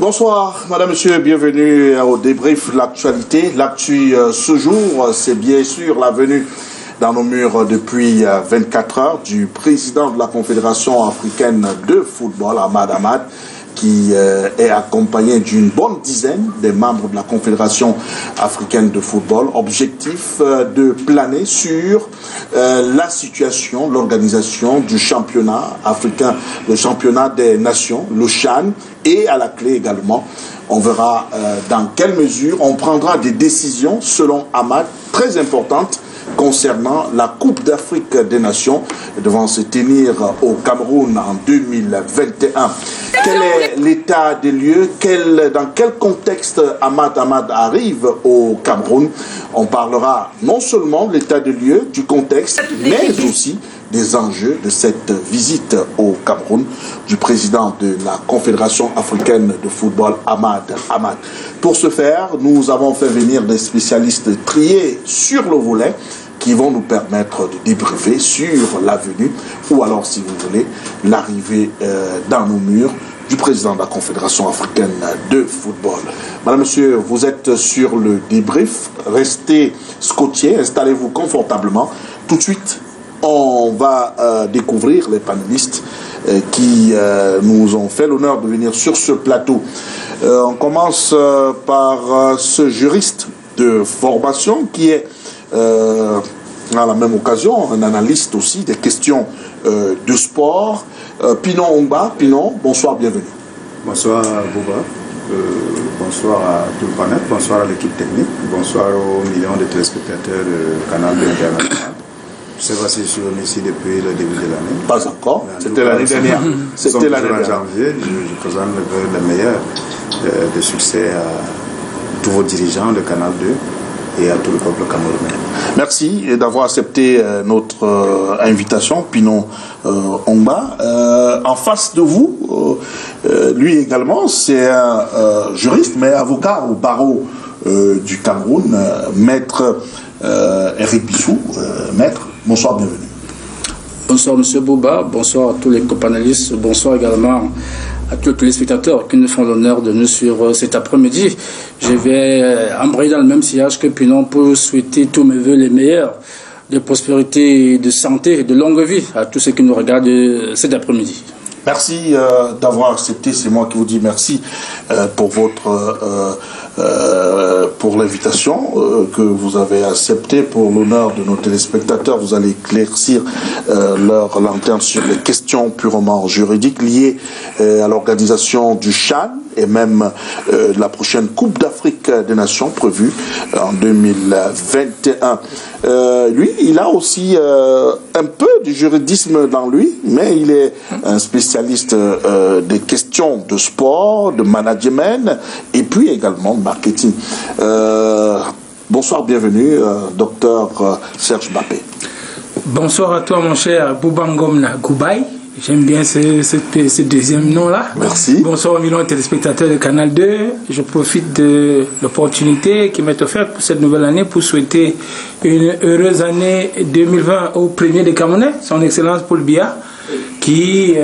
Bonsoir, madame, monsieur, bienvenue au débrief de l'actualité. L'actu ce jour, c'est bien sûr la venue dans nos murs depuis 24 heures du président de la Confédération africaine de football, Ahmad Ahmad, qui est accompagné d'une bonne dizaine des membres de la Confédération africaine de football. Objectif de planer sur la situation, l'organisation du championnat africain, le championnat des nations, le CHAN, et à la clé également, on verra dans quelle mesure on prendra des décisions, selon Ahmad, très importantes, concernant la Coupe d'Afrique des Nations devant se tenir au Cameroun en 2021. Quel est l'état des lieux? Dans quel contexte Ahmad arrive au Cameroun? On parlera non seulement de l'état des lieux, du contexte, mais aussi des enjeux de cette visite au Cameroun du président de la Confédération africaine de football, Ahmad. Pour ce faire, nous avons fait venir des spécialistes triés sur le volet qui vont nous permettre de débriefer sur la venue ou alors, si vous voulez, l'arrivée dans nos murs du président de la Confédération africaine de football. Madame, monsieur, vous êtes sur le débrief. Restez scotchés, installez-vous confortablement. Tout de suite, on va découvrir les panélistes qui nous ont fait l'honneur de venir sur ce plateau. On commence par ce juriste de formation qui est à la même occasion un analyste aussi des questions de sport. Pinon Ongba. Pinon, bonsoir, bienvenue. Bonsoir Bouba, bonsoir à tout le panel, bonsoir à l'équipe technique, bonsoir aux millions de téléspectateurs de Canal 2 International. Je sais pas si je suis venu ici depuis le début de l'année. Pas encore, c'était l'année dernière. C'était l'année dernière. En janvier, je présente le meilleur de succès à tous vos dirigeants de Canal 2 et à tout le peuple camerounais. Merci d'avoir accepté notre invitation, Pinon Ongba. En face de vous, lui également, c'est un juriste, mais avocat au barreau du Cameroun, maître Eric Bissou. Maître, bonsoir, bienvenue. Bonsoir M. Bouba, bonsoir à tous les copanélistes, bonsoir également à tous les téléspectateurs qui nous font l'honneur de nous suivre cet après-midi. Je vais embrayer dans le même sillage que Pinon pour souhaiter tous mes voeux les meilleurs de prospérité, de santé et de longue vie à tous ceux qui nous regardent cet après-midi. Merci d'avoir accepté, c'est moi qui vous dis merci pour pour l'invitation que vous avez acceptée, pour l'honneur de nos téléspectateurs. Vous allez éclaircir leur lanterne sur les questions purement juridiques liées à l'organisation du CHAN et même la prochaine Coupe d'Afrique des Nations prévue en 2021. Lui, il a aussi un peu du juridisme dans lui, mais il est un spécialiste des questions de sport, de management et puis également de marketing. Bonsoir, bienvenue, docteur Serge Bappé. Bonsoir à toi, mon cher Boubangomna Goubaï. J'aime bien ce deuxième nom-là. Merci. Bonsoir aux millions de téléspectateurs de Canal 2. Je profite de l'opportunité qui m'est offerte pour cette nouvelle année pour souhaiter une heureuse année 2020 au premier des Camerounais, son Excellence Paul Biya, qui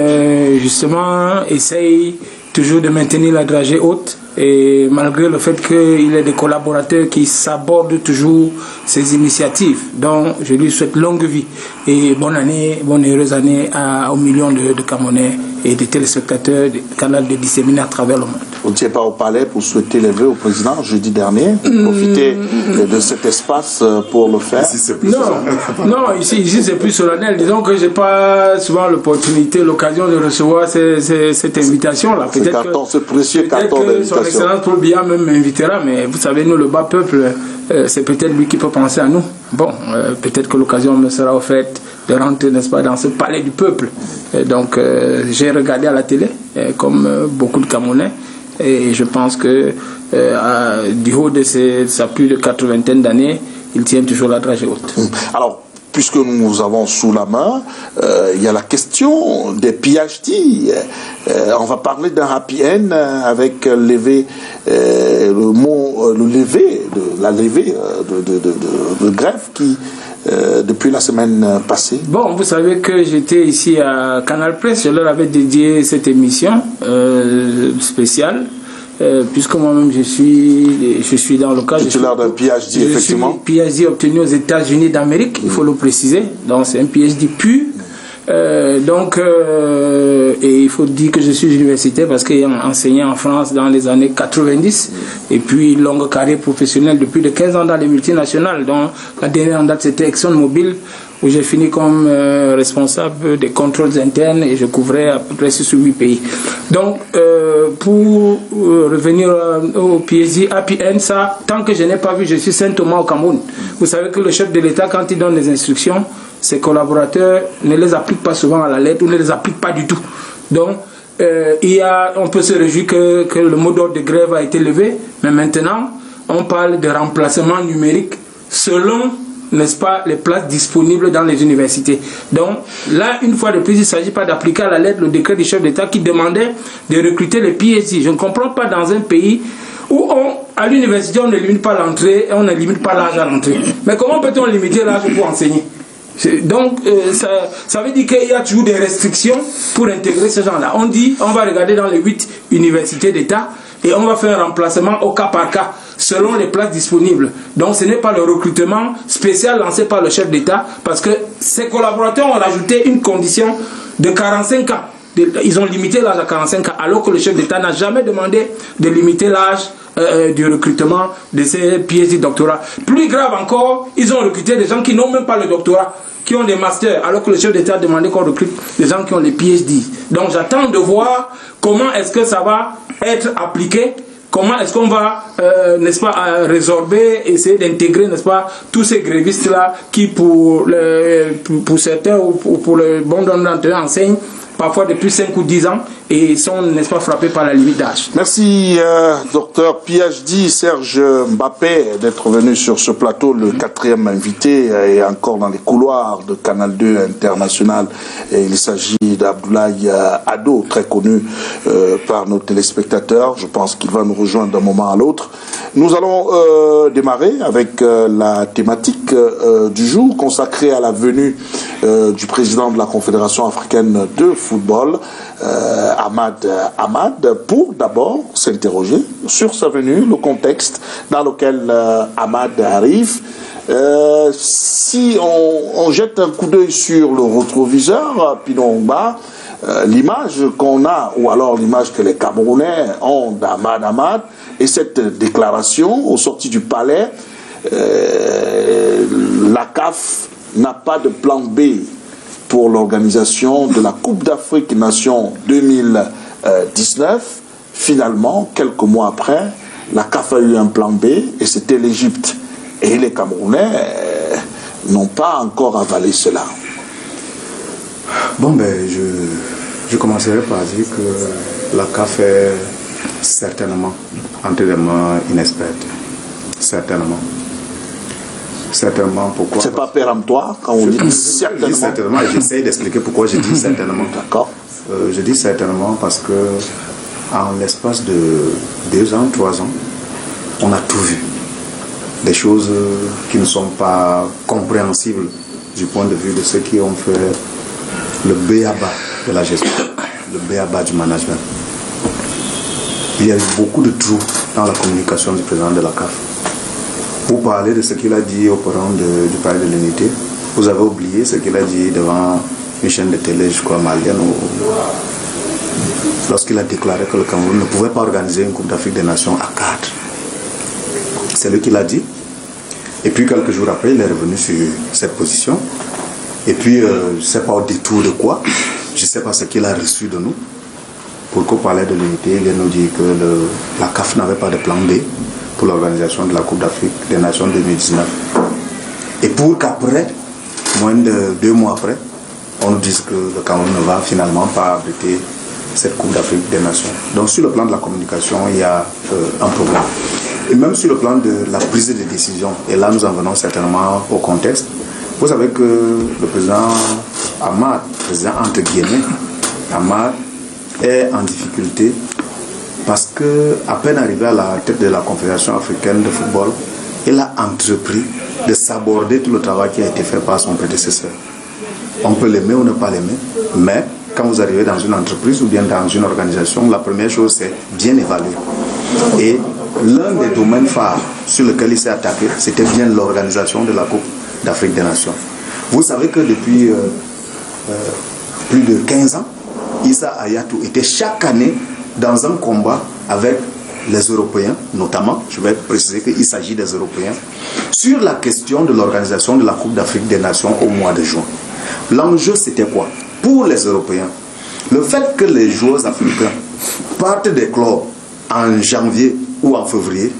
justement essaye toujours de maintenir la dragée haute, et malgré le fait qu'il ait des collaborateurs qui sabordent toujours ses initiatives. Donc je lui souhaite longue vie et bonne année, bonne heureuse année aux millions de Camerounais et de téléspectateurs du canal de disséminés à travers le monde. Vous n'étiez pas au palais pour souhaiter les vœux au président jeudi dernier? Profitez de cet espace pour le faire. Ici, c'est plus non, ici c'est plus solennel. Disons que je n'ai pas souvent l'opportunité, l'occasion de recevoir cette invitation-là. Ce précieux carton d'invitation. Son Excellence Paul Biya même m'invitera, mais vous savez, nous, le bas peuple, c'est peut-être lui qui peut penser à nous. Bon, peut-être que l'occasion me sera offerte de rentrer, n'est-ce pas, dans ce palais du peuple. Donc, j'ai regardé à la télé, comme beaucoup de Camerounais, et je pense que du haut de sa plus de 80aine d'années, il tient toujours la dragée haute. Alors, puisque nous avons sous la main, il y a la question des PhD. On va parler d'un happy end avec la levée de grève qui depuis la semaine passée. Bon, vous savez que j'étais ici à Canal Presse, je leur avais dédié cette émission spéciale puisque moi-même je suis dans le cadre... Titulaire d'un PhD, effectivement. PhD obtenu aux États-Unis d'Amérique, il faut le préciser. Donc c'est un PhD pur. Et il faut dire que je suis universitaire parce que j'ai enseigné en France dans les années 90 et puis longue carrière professionnelle de plus de 15 ans dans les multinationales, dont la dernière en date c'était ExxonMobil, où j'ai fini comme responsable des contrôles internes et je couvrais à peu près 6 ou 8 pays. Donc pour revenir au PhD APN, ça, tant que je n'ai pas vu, je suis Saint Thomas au Cameroun. Vous savez que le chef de l'État, quand il donne des instructions, ses collaborateurs ne les appliquent pas souvent à la lettre ou ne les appliquent pas du tout. Donc, on peut se réjouir que le mot d'ordre de grève a été levé, mais maintenant, on parle de remplacement numérique selon, n'est-ce pas, les places disponibles dans les universités. Donc, là, une fois de plus, il ne s'agit pas d'appliquer à la lettre le décret du chef d'État qui demandait de recruter les PhD. Je ne comprends pas dans un pays où à l'université, on ne limite pas l'entrée et on ne limite pas l'âge à l'entrée. Mais comment peut-on limiter l'âge pour enseigner ? Donc, ça veut dire qu'il y a toujours des restrictions pour intégrer ce genre-là. On dit, on va regarder dans les 8 universités d'État et on va faire un remplacement au cas par cas, selon les places disponibles. Donc, ce n'est pas le recrutement spécial lancé par le chef d'État, parce que ses collaborateurs ont rajouté une condition de 45 ans. Ils ont limité l'âge à 45 ans, alors que le chef d'État n'a jamais demandé de limiter l'âge du recrutement de ces PhD doctorats. Plus grave encore, ils ont recruté des gens qui n'ont même pas le doctorat, qui ont des masters, alors que le chef d'État a demandé qu'on recrute des gens qui ont les PhD. Donc j'attends de voir comment est-ce que ça va être appliqué, comment est-ce qu'on va, n'est-ce pas, résorber, essayer d'intégrer, n'est-ce pas, tous ces grévistes-là qui, pour certains ou pour le bon nombre d'entre eux, enseignent parfois depuis 5 ou 10 ans et sont, n'est-ce pas, frappés par la limite d'âge. Merci, docteur PhD Serge Mbappé, d'être venu sur ce plateau, le 4e invité, et encore dans les couloirs de Canal 2 International. Et il s'agit d'Abdoulaye Ado, très connu par nos téléspectateurs. Je pense qu'il va nous rejoindre d'un moment à l'autre. Nous allons démarrer avec la thématique du jour consacrée à la venue du président de la Confédération africaine de football, Ahmad Ahmad, pour d'abord s'interroger sur sa venue, le contexte dans lequel Ahmad arrive. Si on jette un coup d'œil sur le rétroviseur, Pinongba, l'image qu'on a, ou alors l'image que les Camerounais ont d'Ahmad Ahmad, et cette déclaration au sorti du palais, la CAF n'a pas de plan B pour l'organisation de la Coupe d'Afrique Nations 2019. Finalement, quelques mois après, la CAF a eu un plan B et c'était l'Égypte. Et les Camerounais n'ont pas encore avalé cela. Bon, ben, je commencerai par dire que la CAF est certainement entièrement inexperte. Certainement. Certainement, pourquoi? C'est pas péremptoire quand on dit certainement. Je dis certainement et j'essaie d'expliquer pourquoi je dis certainement. D'accord. Je dis certainement parce que en l'espace de 2 ans, 3 ans, on a tout vu. Des choses qui ne sont pas compréhensibles du point de vue de ceux qui ont fait le b.a.-ba de la gestion, le b.a.-ba du management. Il y a eu beaucoup de trous dans la communication du président de la CAF. Pour parler de ce qu'il a dit au parent du palais de l'unité, vous avez oublié ce qu'il a dit devant une chaîne de télé, je crois, malienne, lorsqu'il a déclaré que le Cameroun ne pouvait pas organiser une Coupe d'Afrique des Nations à 4. C'est lui qui l'a dit. Et puis quelques jours après, il est revenu sur cette position. Et puis, je ne sais pas au détour de quoi, je ne sais pas ce qu'il a reçu de nous, pour qu'au palais de l'unité, il nous dit que la CAF n'avait pas de plan B pour l'organisation de la Coupe d'Afrique des Nations 2019. Et pour qu'après, moins de 2 mois après, on nous dise que le Cameroun ne va finalement pas abriter cette Coupe d'Afrique des Nations. Donc sur le plan de la communication, il y a un problème. Et même sur le plan de la prise de décision, et là nous en venons certainement au contexte, vous savez que le président Ahmad, président entre guillemets, Ahmad est en difficulté parce qu'à peine arrivé à la tête de la Confédération africaine de football, il a entrepris de s'aborder tout le travail qui a été fait par son prédécesseur. On peut l'aimer ou ne pas l'aimer, mais quand vous arrivez dans une entreprise ou bien dans une organisation, la première chose c'est bien évaluer. Et l'un des domaines phares sur lequel il s'est attaqué, c'était bien l'organisation de la Coupe d'Afrique des Nations. Vous savez que depuis plus de 15 ans, Issa Hayatou était chaque année dans un combat avec les Européens, notamment, je vais préciser qu'il s'agit des Européens, sur la question de l'organisation de la Coupe d'Afrique des Nations au mois de juin. L'enjeu, c'était quoi? Pour les Européens, le fait que les joueurs africains partent des clubs en janvier ou en février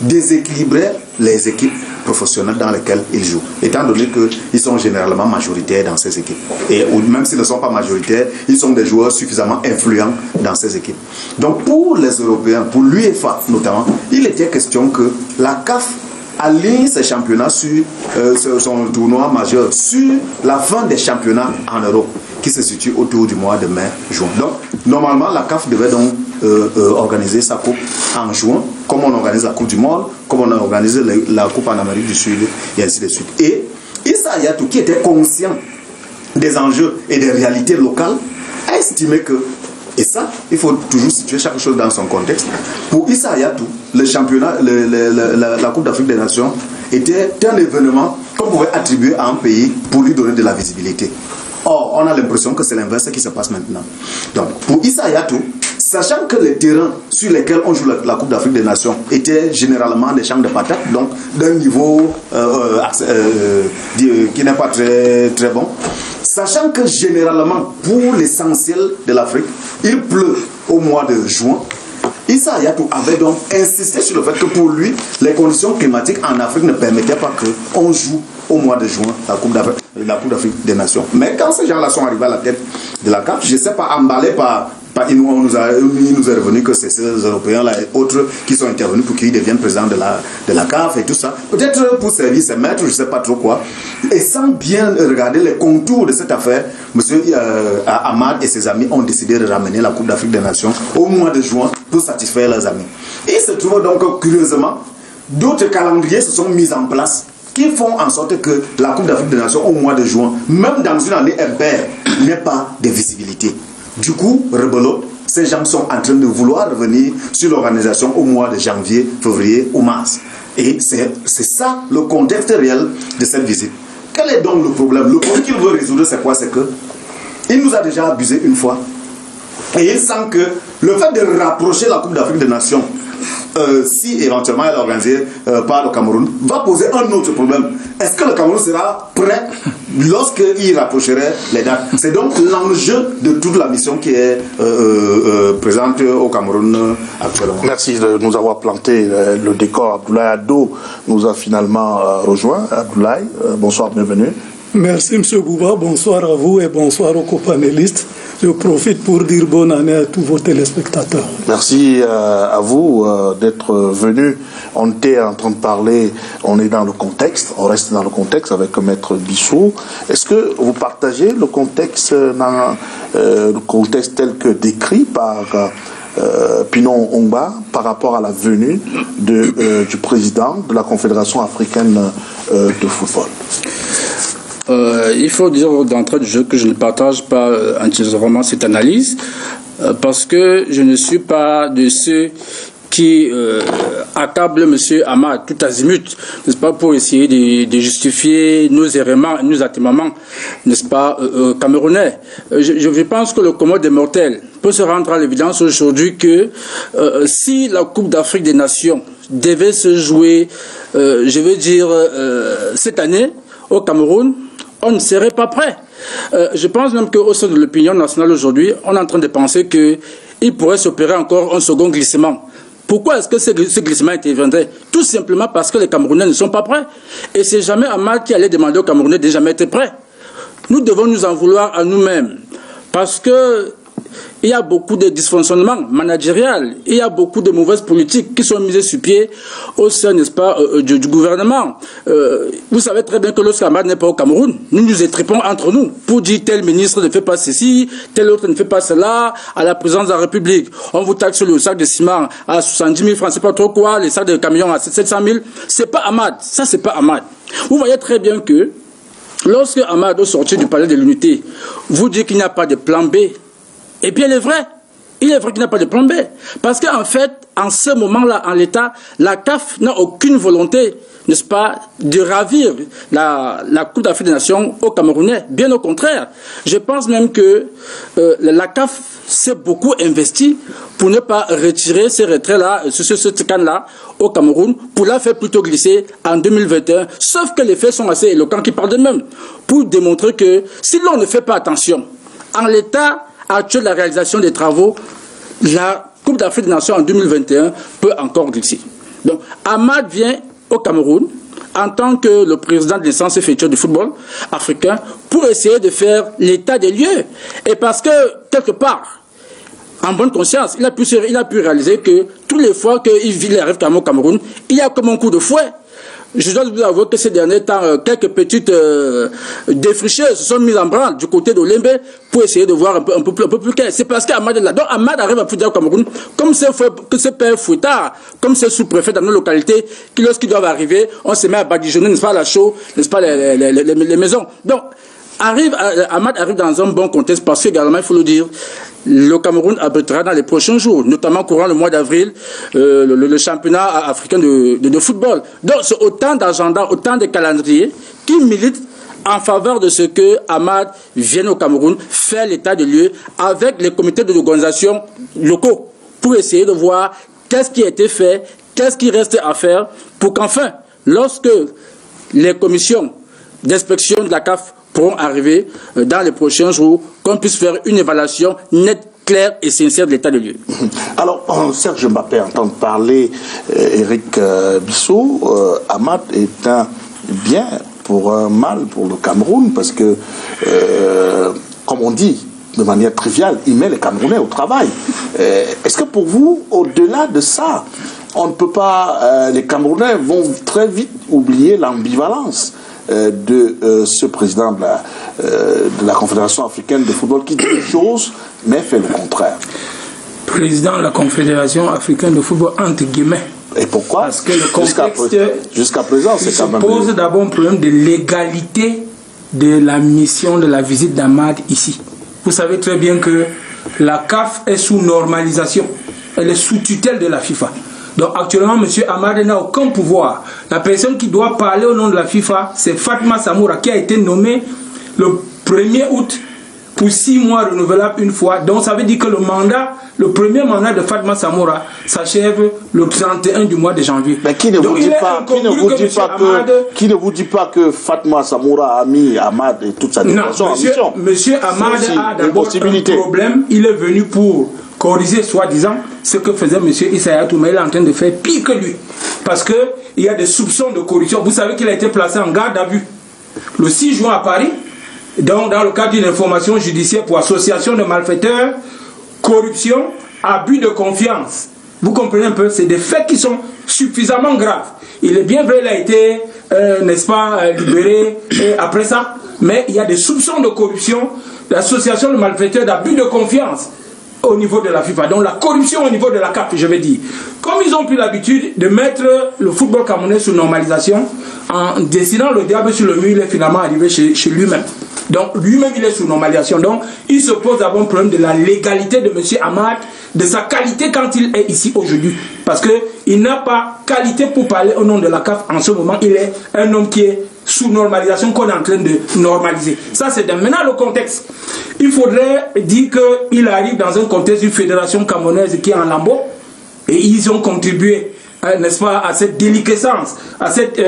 déséquilibrait les équipes professionnelles dans lesquelles ils jouent, étant donné qu'ils sont généralement majoritaires dans ces équipes. Et même s'ils ne sont pas majoritaires, ils sont des joueurs suffisamment influents dans ces équipes. Donc pour les Européens, pour l'UEFA notamment, il était question que la CAF aligne ses championnats sur son tournoi majeur, sur la fin des championnats en Europe, qui se situe autour du mois de mai-juin. Donc, normalement, la CAF devait donc organiser sa coupe en juin, comme on organise la Coupe du Monde, comme on a organisé la Coupe en Amérique du Sud, et ainsi de suite. Et Issa Hayatou, qui était conscient des enjeux et des réalités locales, a estimé que, et ça, il faut toujours situer chaque chose dans son contexte, pour Issa Hayatou, le championnat, la Coupe d'Afrique des Nations était un événement qu'on pouvait attribuer à un pays pour lui donner de la visibilité. Or, on a l'impression que c'est l'inverse qui se passe maintenant. Donc, pour Issa Hayatou, sachant que les terrains sur lesquels on joue la Coupe d'Afrique des Nations étaient généralement des champs de patates, donc d'un niveau qui n'est pas très, très bon, sachant que généralement, pour l'essentiel de l'Afrique, il pleut au mois de juin, Issa Hayatou avait donc insisté sur le fait que pour lui, les conditions climatiques en Afrique ne permettaient pas qu'on joue au mois de juin la Coupe d'Afrique des Nations. Mais quand ces gens-là sont arrivés à la tête de la CAF, je ne sais pas, emballé il nous est revenu que c'est ces Européens-là et autres qui sont intervenus pour qu'ils deviennent présidents de la CAF et tout ça. Peut-être pour servir ses maîtres, je ne sais pas trop quoi. Et sans bien regarder les contours de cette affaire, M. Ahmad et ses amis ont décidé de ramener la Coupe d'Afrique des Nations au mois de juin pour satisfaire leurs amis. Et il se trouve donc curieusement, d'autres calendriers se sont mis en place qui font en sorte que la Coupe d'Afrique des Nations au mois de juin, même dans une année impaire, n'ait pas de visibilité. Du coup, rebelote, ces gens sont en train de vouloir revenir sur l'organisation au mois de janvier, février ou mars. Et c'est ça le contexte réel de cette visite. Quel est donc le problème? Le problème qu'il veut résoudre, c'est quoi? C'est que il nous a déjà abusé une fois. Et il sent que le fait de rapprocher la Coupe d'Afrique des Nations, si éventuellement elle est organisée par le Cameroun, va poser un autre problème. Est-ce que le Cameroun sera prêt lorsqu'il rapprocherait les dates? C'est donc l'enjeu de toute la mission qui est présente au Cameroun actuellement. Merci de nous avoir planté le décor. Abdoulaye Ado nous a finalement rejoint. Abdoulaye, bonsoir, bienvenue. Merci M. Bouba, bonsoir à vous et bonsoir aux copanélistes. Je profite pour dire bonne année à tous vos téléspectateurs. Merci à vous d'être venus. On était en train de parler, on est dans le contexte, on reste dans le contexte avec Maître Bissou. Est-ce que vous partagez le contexte tel que décrit par Pinon Ongba par rapport à la venue du président de la Confédération africaine de football? Il faut dire d'entrée de jeu que je ne partage pas entièrement cette analyse parce que je ne suis pas de ceux qui accable M. Ahmad tout azimut, n'est-ce pas, pour essayer de justifier nos errements, nos attémements, n'est-ce pas, camerounais. Je pense que le commun des mortels peut se rendre à l'évidence aujourd'hui que si la Coupe d'Afrique des Nations devait se jouer, je veux dire, cette année, au Cameroun, on ne serait pas prêt. Je pense même qu'au sein de l'opinion nationale aujourd'hui, on est en train de penser qu'il pourrait s'opérer encore un second glissement. Pourquoi est-ce que ce glissement interviendrait? Tout simplement parce que les Camerounais ne sont pas prêts. Et c'est jamais Ahmad qui allait demander aux Camerounais de jamais être prêts. Nous devons nous en vouloir à nous-mêmes. Parce que il y a beaucoup de dysfonctionnements managériels, il y a beaucoup de mauvaises politiques qui sont mises sur pied au sein, n'est-ce pas, du gouvernement. Vous savez très bien que lorsque Ahmad n'est pas au Cameroun, nous nous étripons entre nous pour dire tel ministre ne fait pas ceci, tel autre ne fait pas cela, à la présidence de la République. On vous taxe le sac de ciment à 70 000 francs, c'est pas trop quoi, les sacs de camions à 700 000. C'est pas Ahmad, ça c'est pas Ahmad. Vous voyez très bien que lorsque Ahmad est sorti du palais de l'unité, vous dites qu'il n'y a pas de plan B. Et bien, il est vrai. il est vrai qu'il n'a pas de plan B. Parce qu'en fait, en ce moment-là, en l'état, la CAF n'a aucune volonté, n'est-ce pas, de ravir la Coupe d'Afrique des Nations aux Camerounais. Bien au contraire. Je pense même que la CAF s'est beaucoup investi pour ne pas retirer ces retraits-là, ce can-là au Cameroun, pour la faire plutôt glisser en 2021. Sauf que les faits sont assez éloquents qui parlent d'eux-mêmes, pour démontrer que si l'on ne fait pas attention, en l'état actuel de la réalisation des travaux, la Coupe d'Afrique des Nations en 2021 peut encore glisser. Donc, Amad vient au Cameroun en tant que le président de l'instance future du football africain pour essayer de faire l'état des lieux. Et parce que, quelque part, en bonne conscience, il a pu réaliser que toutes les fois qu'il arrive au Cameroun, il y a comme un coup de fouet. Je dois vous avouer que ces derniers temps, quelques petites défricheurs se sont mis en branle du côté d'Olembe pour essayer de voir un peu plus clair. C'est parce qu'Amad est là. Donc Amad arrive à Fouta au Cameroun, comme c'est père fouettard, comme c'est sous-préfet dans nos localités, qui lorsqu'ils doivent arriver, on se met à badigeonner, n'est-ce pas, à la chaux, n'est-ce pas, les maisons. Donc, Amad arrive dans un bon contexte parce qu'également, il faut le dire, le Cameroun abritera dans les prochains jours, notamment courant le mois d'avril, le championnat africain de football. Donc c'est autant d'agenda, autant de calendriers qui militent en faveur de ce que Amad vienne au Cameroun faire l'état de lieu avec les comités d'organisation locaux pour essayer de voir qu'est-ce qui a été fait, qu'est-ce qui reste à faire pour qu'enfin, lorsque les commissions d'inspection de la CAF pourront arriver dans les prochains jours, qu'on puisse faire une évaluation nette, claire et sincère de l'état de lieu. Alors, Serge Mbappé entend parler Eric Bissot. Amad est un bien pour un mal pour le Cameroun, parce que, comme on dit de manière triviale, il met les Camerounais au travail. Est-ce que pour vous, au-delà de ça, on ne peut pas, les Camerounais vont très vite oublier l'ambivalence de ce président de la Confédération africaine de football qui dit des choses mais fait le contraire. Président de la Confédération africaine de football entre guillemets. Et pourquoi? Parce que le contexte jusqu'à présent, c'est quand même... Il se pose d'abord un problème de légalité de la mission de la visite d'Amad ici. Vous savez très bien que la CAF est sous normalisation. Elle est sous tutelle de la FIFA. Donc actuellement, M. Amad n'a aucun pouvoir. La personne qui doit parler au nom de la FIFA, c'est Fatma Samoura, qui a été nommée le 1er août pour 6 mois renouvelables une fois. Donc ça veut dire que le premier mandat de Fatma Samoura s'achève le 31 du mois de janvier. Mais qui ne vous dit pas que Fatma Samoura a mis Amad et toute sa délégation en mission? Monsieur Amad a d'abord un problème. Il est venu pour corriger soi-disant ce que faisait M. Issa Hayatou, mais il est en train de faire pire que lui. Parce qu'il y a des soupçons de corruption. Vous savez qu'il a été placé en garde à vue le 6 juin à Paris, donc dans le cadre d'une information judiciaire pour association de malfaiteurs, corruption, abus de confiance. Vous comprenez un peu, c'est des faits qui sont suffisamment graves. Il est bien vrai, il a été, n'est-ce pas, libéré après ça, mais il y a des soupçons de corruption, d'association de malfaiteurs, d'abus de confiance au niveau de la FIFA. Donc la corruption au niveau de la CAF, je vais dire. Comme ils ont pris l'habitude de mettre le football camerounais sous normalisation, en dessinant le diable sur le mur, il est finalement arrivé chez lui-même. Donc lui-même, il est sous normalisation. Donc il se pose d'abord un problème de la légalité de M. Amad, de sa qualité quand il est ici aujourd'hui. Parce qu'il n'a pas qualité pour parler au nom de la CAF en ce moment. Il est un homme qui est sous normalisation, qu'on est en train de normaliser. Ça, c'est maintenant le contexte. Il faudrait dire qu'il arrive dans un contexte d'une fédération camerounaise qui est en lambeaux, et ils ont contribué, n'est-ce pas, à cette déliquescence, à cette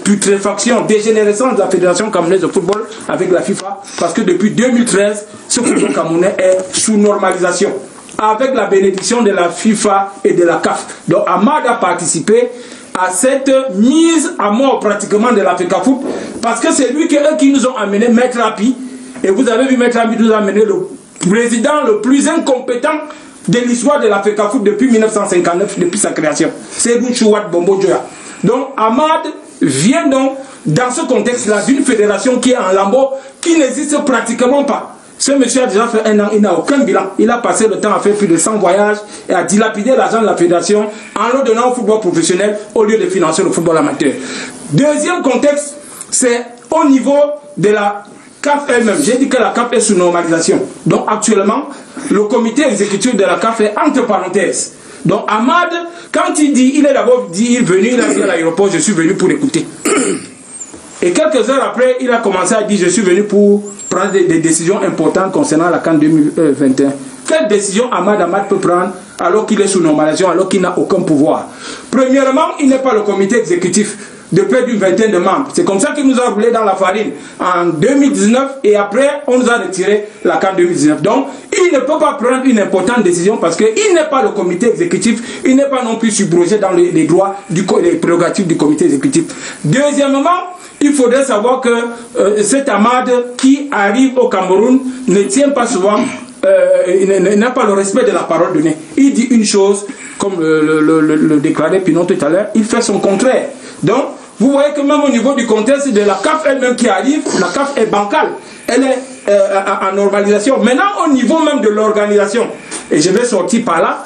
putréfaction, dégénérescence de la fédération camerounaise de football avec la FIFA, parce que depuis 2013, ce football camerounais est sous normalisation, avec la bénédiction de la FIFA et de la CAF. Donc Amad a participé à cette mise à mort pratiquement de l'Africa Foot, parce que c'est lui qui nous ont amené Maître Api, et vous avez vu Maître Api nous a amené le président le plus incompétent de l'histoire de l'Africa Foot depuis 1959, depuis sa création. C'est Rouchouat Bombo Joya. Donc Amad vient donc dans ce contexte-là d'une fédération qui est en lambeaux, qui n'existe pratiquement pas. Ce monsieur a déjà fait 1 an, il n'a aucun bilan. Il a passé le temps à faire plus de 100 voyages et à dilapider l'argent de la fédération en le donnant au football professionnel au lieu de financer le football amateur. Deuxième contexte, c'est au niveau de la CAF elle-même, j'ai dit que la CAF est sous normalisation. Donc actuellement, le comité exécutif de la CAF est entre parenthèses. Donc Ahmad, quand il dit, il est d'abord dit, il est venu, il a dit à l'aéroport, je suis venu pour écouter. Et quelques heures après, il a commencé à dire, je suis venu pour prendre des décisions importantes concernant la CAN 2021. Quelle décision Ahmad peut prendre alors qu'il est sous normalisation, alors qu'il n'a aucun pouvoir? Premièrement, il n'est pas le comité exécutif de près d'une vingtaine de membres. C'est comme ça qu'il nous a roulé dans la farine en 2019 et après, on nous a retiré la CAN 2019. Donc, il ne peut pas prendre une importante décision parce qu'il n'est pas le comité exécutif, il n'est pas non plus subrogé dans les droits, les prérogatives du comité exécutif. Deuxièmement, il faudrait savoir que cet Ahmad qui arrive au Cameroun ne tient pas souvent, n'a pas le respect de la parole donnée. Il dit une chose, comme le déclarait Pinon tout à l'heure, il fait son contraire. Donc, vous voyez que même au niveau du contexte de la CAF elle-même qui arrive, la CAF est bancale. Elle est en normalisation. Maintenant, au niveau même de l'organisation, et je vais sortir par là,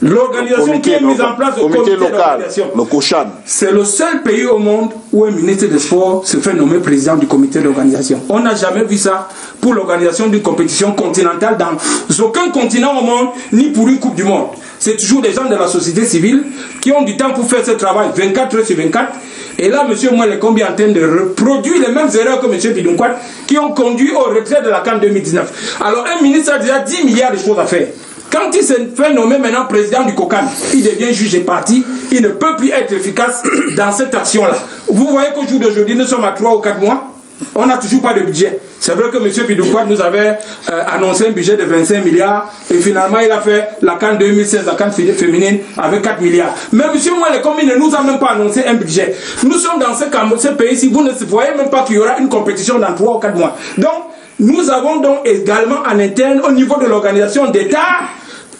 l'organisation qui est mise en place au comité local, le COCHAN. C'est le seul pays au monde où un ministre des Sports se fait nommer président du comité d'organisation. On n'a jamais vu ça pour l'organisation d'une compétition continentale dans aucun continent au monde, ni pour une Coupe du Monde. C'est toujours des gens de la société civile qui ont du temps pour faire ce travail 24 heures sur 24. Et là, M. Mouelekombi est en train de reproduire les mêmes erreurs que M. Bidunkwat qui ont conduit au retrait de la CAN 2019. Alors, un ministre a déjà 10 milliards de choses à faire. Quand il se fait nommer maintenant président du COCAN, il devient juge et parti, il ne peut plus être efficace dans cette action-là. Vous voyez qu'au jour d'aujourd'hui, nous sommes à 3 ou 4 mois, on n'a toujours pas de budget. C'est vrai que M. Bidunkwat nous avait annoncé un budget de 25 milliards et finalement il a fait la CAN 2016, la CAN féminine avec 4 milliards. Mais M. Mouelekombi ne nous a même pas annoncé un budget. Nous sommes dans ce pays-ci, vous ne voyez même pas qu'il y aura une compétition dans 3 ou 4 mois. Donc, nous avons donc également en interne, au niveau de l'organisation d'État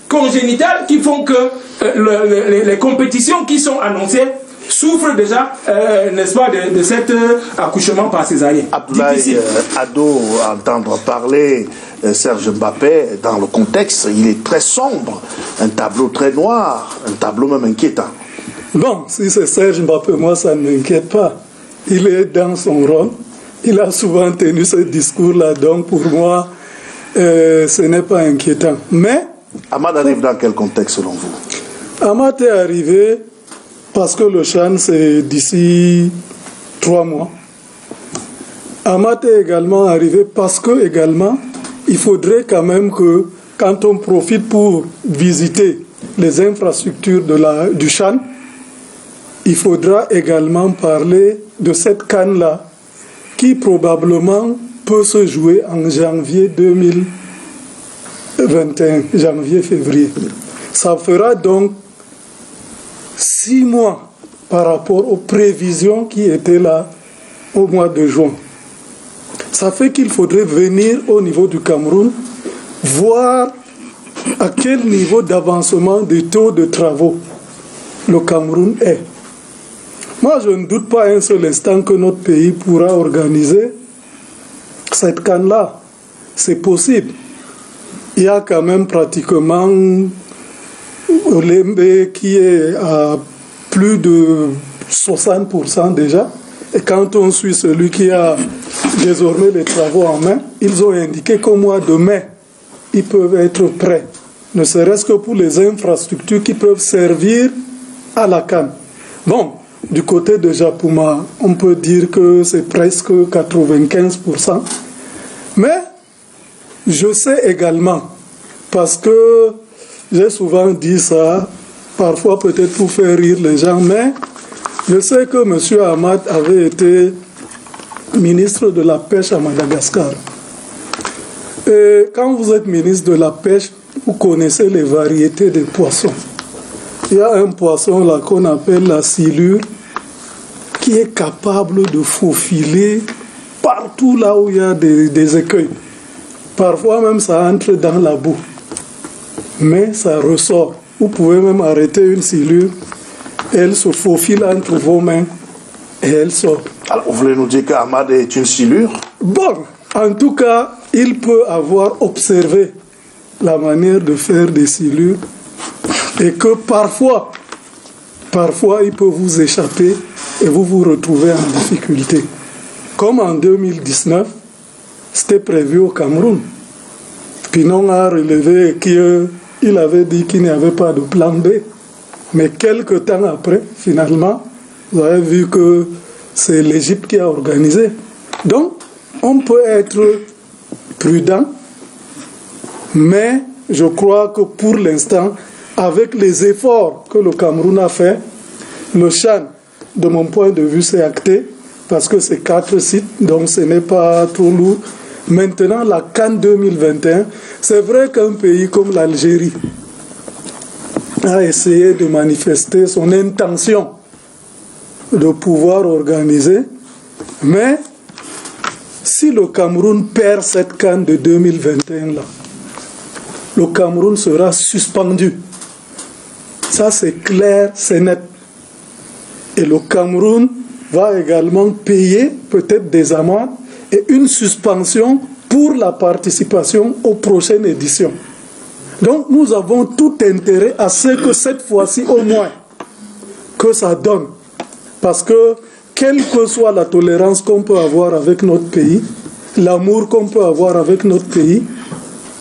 congénitales qui font que les compétitions qui sont annoncées souffrent déjà, n'est-ce pas, de cet accouchement par césarienne. Abdoulaye Ado, entendre parler Serge Mbappé dans le contexte, il est très sombre, un tableau très noir, un tableau même inquiétant. Bon, si c'est Serge Mbappé, moi ça ne m'inquiète pas. Il est dans son rôle, il a souvent tenu ce discours-là, donc pour moi, ce n'est pas inquiétant. Mais Ahmad arrive dans quel contexte selon vous? Ahmad est arrivé parce que le CHAN c'est d'ici 3 mois. Ahmad est également arrivé parce que également il faudrait quand même que quand on profite pour visiter les infrastructures du CHAN, il faudra également parler de cette CAN-là qui probablement peut se jouer en janvier 2021, janvier-février. Ça fera donc 6 mois par rapport aux prévisions qui étaient là au mois de juin. Ça fait qu'il faudrait venir au niveau du Cameroun, voir à quel niveau d'avancement des taux de travaux le Cameroun est. Moi, je ne doute pas un seul instant que notre pays pourra organiser cette CAN-là. C'est possible. Il y a quand même pratiquement Olembe qui est à plus de 60% déjà. Et quand on suit celui qui a désormais les travaux en main, ils ont indiqué qu'au mois de mai, ils peuvent être prêts. Ne serait-ce que pour les infrastructures qui peuvent servir à la CAN. Bon, du côté de Japuma, on peut dire que c'est presque 95%. Mais je sais également, parce que j'ai souvent dit ça, parfois peut-être pour faire rire les gens, mais je sais que M. Ahmad avait été ministre de la Pêche à Madagascar. Et quand vous êtes ministre de la Pêche, vous connaissez les variétés des poissons. Il y a un poisson là qu'on appelle la silure qui est capable de faufiler partout là où il y a des écueils. Parfois même ça entre dans la boue. Mais ça ressort. Vous pouvez même arrêter une silure, elle se faufile entre vos mains et elle sort. Alors, vous voulez nous dire qu'Ahmad est une silure? Bon, en tout cas, il peut avoir observé la manière de faire des silures et que parfois, il peut vous échapper et vous vous retrouvez en difficulté. Comme en 2019, c'était prévu au Cameroun. Pinon a relevé qu'il avait dit qu'il n'y avait pas de plan B. Mais quelques temps après, finalement, vous avez vu que c'est l'Égypte qui a organisé. Donc, on peut être prudent, mais je crois que pour l'instant, avec les efforts que le Cameroun a fait, le Chan, de mon point de vue, c'est acté, parce que c'est 4 sites, donc ce n'est pas trop lourd. Maintenant, la CAN 2021, c'est vrai qu'un pays comme l'Algérie a essayé de manifester son intention de pouvoir organiser, mais si le Cameroun perd cette CAN de 2021-là, le Cameroun sera suspendu. Ça, c'est clair, c'est net. Et le Cameroun va également payer peut-être des amendes et une suspension pour la participation aux prochaines éditions. Donc nous avons tout intérêt à ce que cette fois-ci au moins, que ça donne. Parce que quelle que soit la tolérance qu'on peut avoir avec notre pays, l'amour qu'on peut avoir avec notre pays,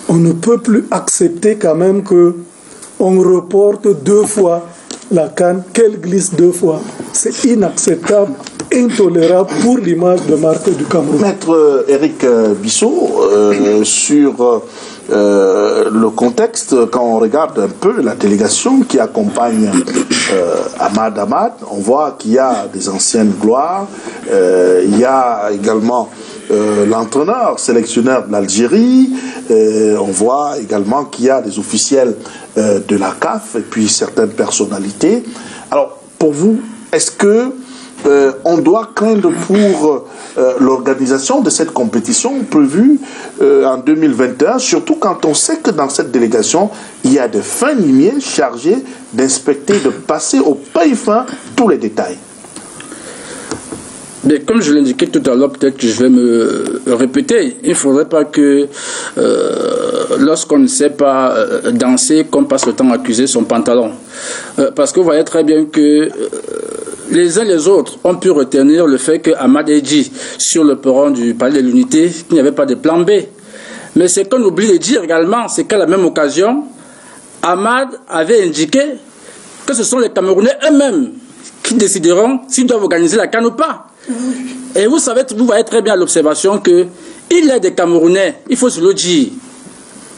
on ne peut plus accepter quand même qu'on reporte 2 fois la CAN, qu'elle glisse 2 fois. C'est inacceptable, intolérable pour l'image de marque du Cameroun. Maître Éric Bissot, sur le contexte, quand on regarde un peu la délégation qui accompagne Ahmad Ahmad, on voit qu'il y a des anciennes gloires, il y a également l'entraîneur, sélectionneur de l'Algérie, on voit également qu'il y a des officiels de la CAF et puis certaines personnalités. Alors, pour vous, est-ce que on doit craindre pour l'organisation de cette compétition prévue en 2021, surtout quand on sait que dans cette délégation, il y a des fins limiers chargés d'inspecter, de passer au peigne fin tous les détails? Mais comme je l'indiquais tout à l'heure, peut-être que je vais me répéter, il ne faudrait pas que lorsqu'on ne sait pas danser, qu'on passe le temps à accuser son pantalon. Parce que vous voyez très bien que les uns les autres ont pu retenir le fait que Ahmad ait dit sur le perron du Palais de l'Unité qu'il n'y avait pas de plan B. Mais ce qu'on oublie de dire également, c'est qu'à la même occasion, Ahmad avait indiqué que ce sont les Camerounais eux-mêmes qui décideront s'ils doivent organiser la CAN ou pas. Et vous savez, vous voyez très bien l'observation que il y a des Camerounais, il faut se le dire,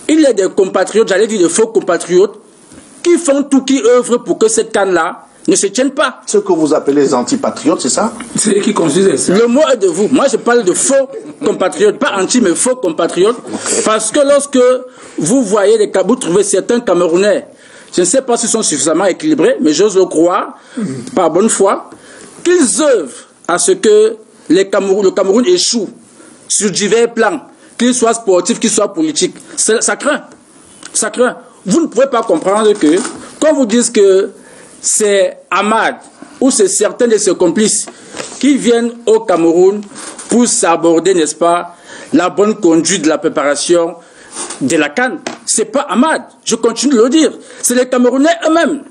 il y a des compatriotes, j'allais dire des faux compatriotes, qui font tout, qui œuvrent pour que cette CAN-là ne se tienne pas. Ce que vous appelez les antipatriotes, c'est ça? C'est eux qui construisent ça. Le mot est de vous. Moi, je parle de faux compatriotes, pas anti, mais faux compatriotes. Parce que lorsque vous voyez vous trouvez certains Camerounais, je ne sais pas s'ils sont suffisamment équilibrés, mais j'ose le croire, par bonne foi, qu'ils œuvrent à ce que le Cameroun échoue sur divers plans, qu'il soit sportif, qu'il soit politique. Ça craint. Ça craint. Vous ne pouvez pas comprendre que, quand vous dites que c'est Ahmad ou c'est certains de ses complices qui viennent au Cameroun pour s'aborder, n'est-ce pas, la bonne conduite de la préparation de la CAN. C'est pas Ahmad, je continue de le dire, c'est les Camerounais eux-mêmes.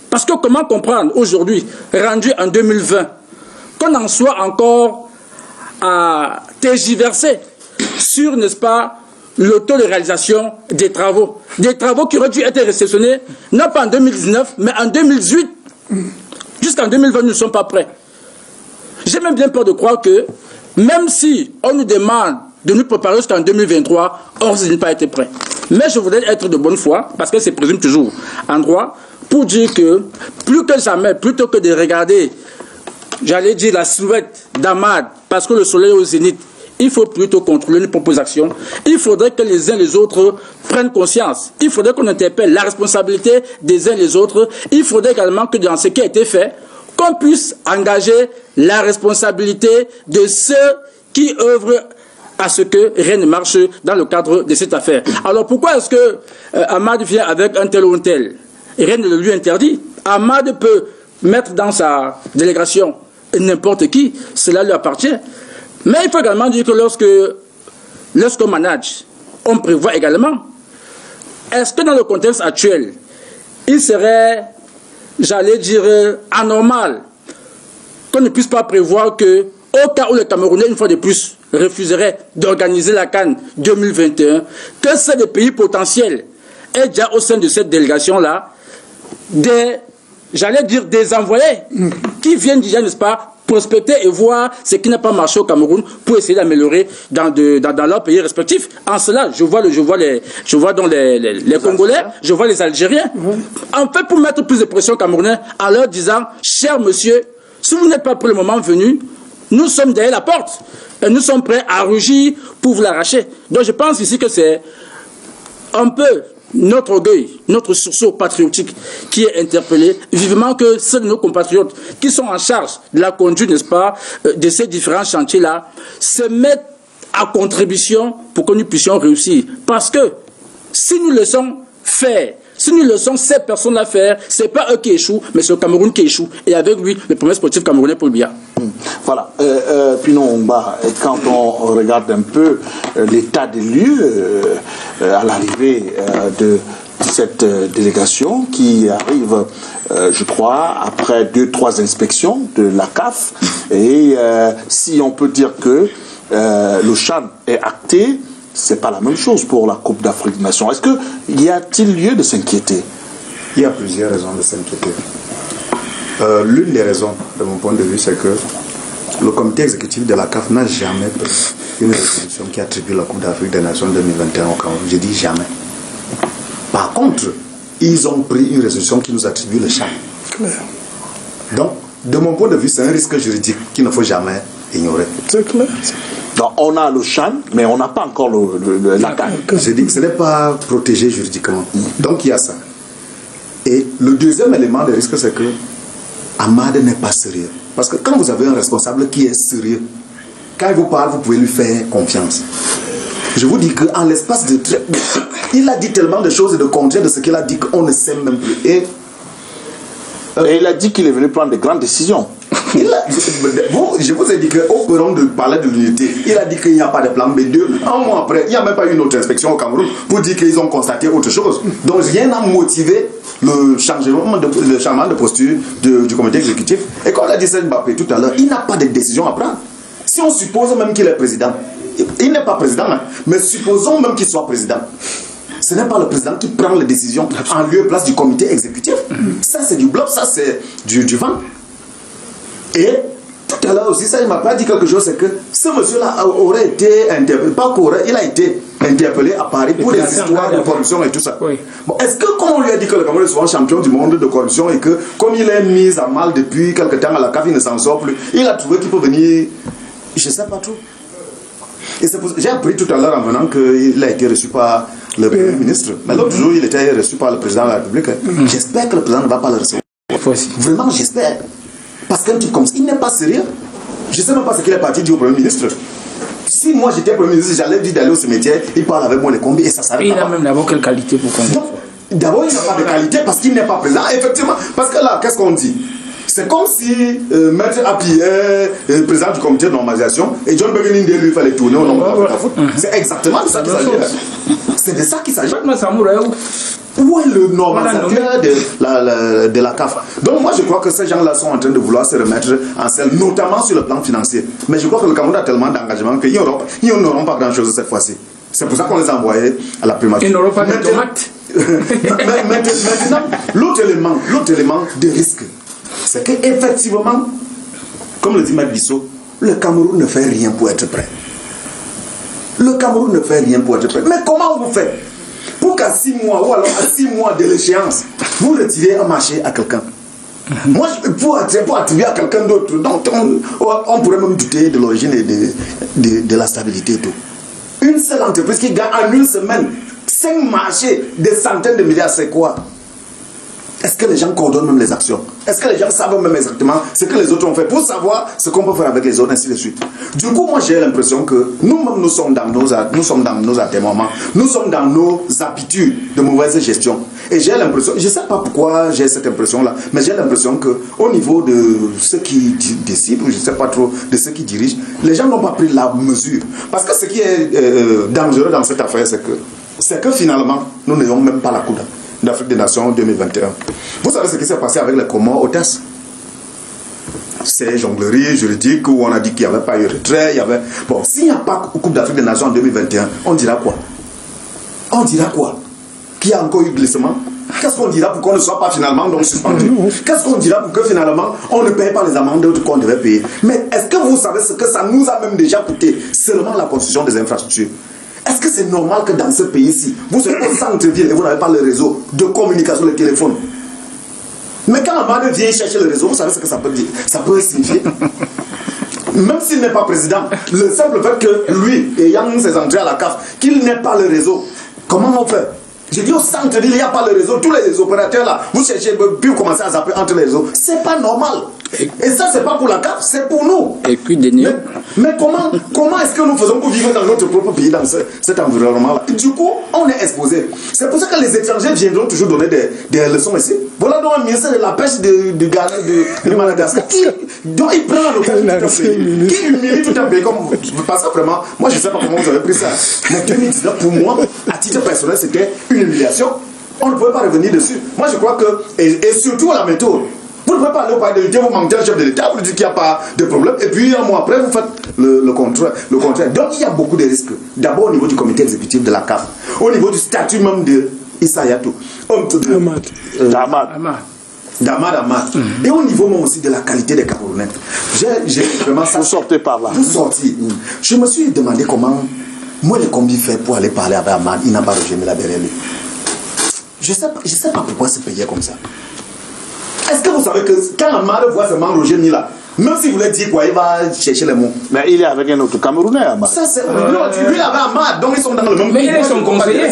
Parce que comment comprendre aujourd'hui, rendu en 2020, qu'on en soit encore à tergiverser sur, n'est-ce pas, le taux de réalisation des travaux qui auraient dû être réceptionnés, non pas en 2019, mais en 2018. Jusqu'en 2020, nous ne sommes pas prêts. J'ai même bien peur de croire que, même si on nous demande de nous préparer jusqu'en 2023, on risque de ne pas être prêts. Mais je voudrais être de bonne foi, parce que c'est présume toujours en droit, pour dire que, plus que jamais, plutôt que de regarder, j'allais dire la silhouette d'Ahmad, parce que le soleil est au zénith, il faut plutôt contrôler les propositions. Il faudrait que les uns les autres prennent conscience. Il faudrait qu'on interpelle la responsabilité des uns les autres. Il faudrait également que dans ce qui a été fait, qu'on puisse engager la responsabilité de ceux qui œuvrent à ce que rien ne marche dans le cadre de cette affaire. Alors pourquoi est-ce que Ahmad vient avec un tel ou un tel? Rien ne le lui interdit. Ahmad peut mettre dans sa délégation n'importe qui, cela lui appartient. Mais il faut également dire que lorsqu'on manage, on prévoit également. Est-ce que dans le contexte actuel, il serait, j'allais dire, anormal qu'on ne puisse pas prévoir que, au cas où les Camerounais, une fois de plus, refuserait d'organiser la CAN 2021, que c'est des pays potentiels et déjà au sein de cette délégation-là, j'allais dire des envoyés qui viennent déjà, n'est-ce pas, prospecter et voir ce qui n'a pas marché au Cameroun pour essayer d'améliorer dans leurs pays respectifs. En cela, je vois donc les Congolais, je vois les Algériens. En fait, pour mettre plus de pression aux Camerounais, en leur disant, cher monsieur, si vous n'êtes pas pour le moment venu, nous sommes derrière la porte et nous sommes prêts à rugir pour vous l'arracher. Donc je pense ici que c'est un peu notre orgueil, notre sursaut patriotique qui est interpellé, vivement que ceux de nos compatriotes qui sont en charge de la conduite, n'est-ce pas, de ces différents chantiers-là, se mettent à contribution pour que nous puissions réussir. Parce que si nous laissons faire, si nous laissons ces personnes-là faire, ce n'est pas eux qui échouent, mais c'est le Cameroun qui échoue. Et avec lui, le premier sportif camerounais Paul Biya. Voilà. Pinon, quand on regarde un peu l'état des lieux à l'arrivée de cette délégation qui arrive, je crois, après 2-3 inspections de la CAF, et si on peut dire que le CHAN est acté, c'est pas la même chose pour la Coupe d'Afrique des Nations. Est-ce qu'il y a-t-il lieu de s'inquiéter? Il y a plusieurs raisons de s'inquiéter. L'une des raisons, de mon point de vue, c'est que le comité exécutif de la CAF n'a jamais pris une résolution qui attribue la Coupe d'Afrique des Nations 2021 au Cameroun. Je dis jamais. Par contre, ils ont pris une résolution qui nous attribue le CHAN. Donc, de mon point de vue, c'est un risque juridique qu'il ne faut jamais ignorer. C'est clair. Donc, on a le CHAN, mais on n'a pas encore la CAN. Je dis que ce n'est pas protégé juridiquement. Donc, il y a ça. Et le deuxième élément de risque, c'est que Amad n'est pas sérieux. Parce que quand vous avez un responsable qui est sérieux, quand il vous parle, vous pouvez lui faire confiance. Je vous dis qu'en l'espace de... Il a dit tellement de choses et de contraires de ce qu'il a dit qu'on ne sait même plus. Et il a dit qu'il est venu prendre de grandes décisions. Je vous ai dit qu'au perron de parler de l'unité, il a dit qu'il n'y a pas de plan B2. Un mois après, il n'y a même pas eu une autre inspection au Cameroun pour dire qu'ils ont constaté autre chose. Donc rien n'a motivé le changement de posture du comité exécutif. Et comme l'a dit Serge Mbappé tout à l'heure, il n'a pas de décision à prendre. Si on suppose même qu'il est président, il n'est pas président, mais supposons même qu'il soit président. Ce n'est pas le président qui prend les décisions en lieu et place du comité exécutif. Ça, c'est du bloc, ça, c'est du vent. Et tout à l'heure aussi, ça, il m'a pas dit quelque chose, c'est que ce monsieur-là aurait été interpellé, pas qu'aurait, il a été interpellé à Paris pour des histoires de corruption et tout ça. Oui. Bon, est-ce que quand on lui a dit que le Cameroun est souvent champion du monde de corruption et que comme il est mis à mal depuis quelque temps à la CAF, il ne s'en sort plus, il a trouvé qu'il peut venir, je ne sais pas trop. Et j'ai appris tout à l'heure en venant qu'il a été reçu par le Premier ministre. Mais l'autre jour, il était reçu par le président de la République. J'espère que le président ne va pas le recevoir. Vraiment, j'espère. Parce qu'un type comme ça, il n'est pas sérieux. Je ne sais même pas ce qu'il est parti dire au Premier ministre. Si moi j'étais Premier ministre, j'allais dire d'aller au cimetière, il parle avec moi les combis et ça s'arrête. Il a même d'abord quelle qualité pour conduire? D'abord, il n'a pas de qualité parce qu'il n'est pas président. Effectivement, parce que là, qu'est-ce qu'on dit? C'est comme si Maître Api est le président du comité de normalisation et John Beginning lui fallait tourner au nom de l'Afrique foot. C'est exactement de ça qu'il s'agit. C'est de ça qu'il s'agit. Où est le normalisateur de la CAF? Donc moi je crois que ces gens-là sont en train de vouloir se remettre en selle, notamment sur le plan financier. Mais je crois que le Cameroun a tellement d'engagement qu'ils n'auront pas grand-chose cette fois-ci. C'est pour ça qu'on les a envoyés à la primature. Ils n'auront pas de tomates. Maintenant, l'autre élément de risque, c'est qu'effectivement, comme le dit Maître Bissot, le Cameroun ne fait rien pour être prêt. Le Cameroun ne fait rien pour être prêt. Mais comment vous faites pour qu'à 6 mois ou alors à 6 mois de l'échéance, vous retirez un marché à quelqu'un? Moi, pour attribuer à quelqu'un d'autre, donc on pourrait même douter de l'origine et de la stabilité et tout. Une seule entreprise qui gagne en une semaine 5 marchés, des centaines de milliards, c'est quoi? Est-ce que les gens coordonnent même les actions? Est-ce que les gens savent même exactement ce que les autres ont fait pour savoir ce qu'on peut faire avec les autres, ainsi de suite? Du coup, moi j'ai l'impression que nous-mêmes, nous sommes dans nos atermoiements, nous sommes dans nos habitudes de mauvaise gestion. Et j'ai l'impression, je ne sais pas pourquoi j'ai cette impression-là, mais j'ai l'impression qu'au niveau de ceux qui décident, ou je ne sais pas trop, de ceux qui dirigent, les gens n'ont pas pris la mesure. Parce que ce qui est dangereux dans cette affaire, c'est que finalement, nous n'ayons même pas la Coupe d'Afrique des Nations 2021. Vous savez ce qui s'est passé avec les Comores hôtesses? ces jongleries juridiques où on a dit qu'il n'y avait pas eu retrait, il y avait... Bon, s'il n'y a pas Coupe d'Afrique des Nations en 2021, on dira quoi? On dira quoi? Qu'il y a encore eu glissement? Qu'est-ce qu'on dira pour qu'on ne soit pas finalement donc suspendu? Qu'est-ce qu'on dira pour que finalement on ne paye pas les amendes qu'on devait payer? Mais est-ce que vous savez ce que ça nous a même déjà coûté? Seulement la construction des infrastructures. Est-ce que c'est normal que dans ce pays-ci, vous êtes au centre-ville et vous n'avez pas le réseau de communication, le téléphone? Mais quand Amad vient chercher le réseau, vous savez ce que ça peut dire? Ça peut signifier. Même s'il n'est pas président, le simple fait que lui, ayant ses entrées à la CAF, qu'il n'ait pas le réseau, comment on fait? J'ai dit au centre-ville, il n'y a pas le réseau. Tous les opérateurs là, vous cherchez, puis vous commencez à zapper entre les réseaux. C'est pas normal. Et ça, c'est pas pour la CAF, c'est pour nous. Et puis, Denis. Mais comment est-ce que nous faisons pour vivre dans notre propre pays, dans cet environnement-là? Du coup, on est exposé. C'est pour ça que les étrangers viendront toujours donner des leçons ici. Voilà donc un ministre de la pêche de Ghana, de Madagascar, dont il prend l'occasion qui humilie tout un pays. Parce que vraiment, moi je ne sais pas comment vous avez pris ça. Mais 2019, pour moi, à titre personnel, c'était une humiliation. On ne pouvait pas revenir dessus. Moi je crois que, et surtout à la méthode, vous ne pouvez pas aller au palais de l'État, vous manquez un chef de l'État, vous dites qu'il n'y a pas de problème, et puis un mois après, vous faites le contraire. Donc il y a beaucoup de risques. D'abord au niveau du comité exécutif de la CAF, au niveau du statut même de Issa Hayatou, d'Amad. Et au niveau même aussi de la qualité des Camerounais. J'ai vraiment ça. Vous sortez par là. Vous sortez. Je me suis demandé comment, moi, les combis fait pour aller parler avec Amad, il n'a pas rejoint là derrière lui. Je sais pas pourquoi c'est payé comme ça. Est-ce que vous savez que quand Amad voit seulement Roger Mila, même s'il voulait dire quoi, il va chercher les mots. Mais il est avec un autre Camerounais, Amad. Ça, c'est... Non, lui, il avait Amad, donc ils sont dans le même... Mais il est son conseiller.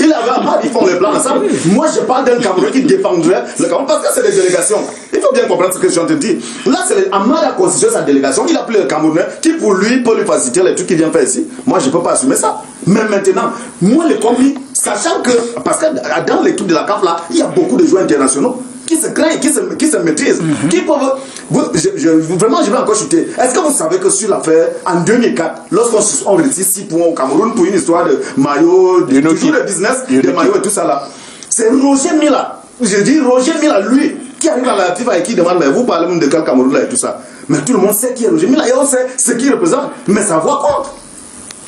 Il avait Amad, ils font les plans ensemble. Moi, je parle d'un Camerounais qui défendrait le Cameroun parce que c'est des délégations. Il faut bien comprendre ce que je suis en train de dire. Là, c'est Amad a constitué sa délégation. Il a pris le Camerounais qui, pour lui, peut lui faciliter les trucs qu'il vient faire ici. Moi, je ne peux pas assumer ça. Mais maintenant, moi, les compris, sachant que... Parce que dans l'équipe de la CAF, là, il y a beaucoup de joueurs internationaux qui se craignent, qui se maîtrisent, qui peuvent... Vraiment, je vais encore chuter. Est-ce que vous savez que sur l'affaire, en 2004, lorsqu'on réussit 6 points au Cameroun pour une histoire de maillot, toujours le business des maillots et tout ça là, c'est Roger Mila. Je dis Roger Mila, lui, qui arrive à la FIFA et qui demande, mais vous parlez même de quel Cameroun là et tout ça. Mais tout le monde sait qui est Roger Mila et on sait ce qu'il représente, mais ça voit compte.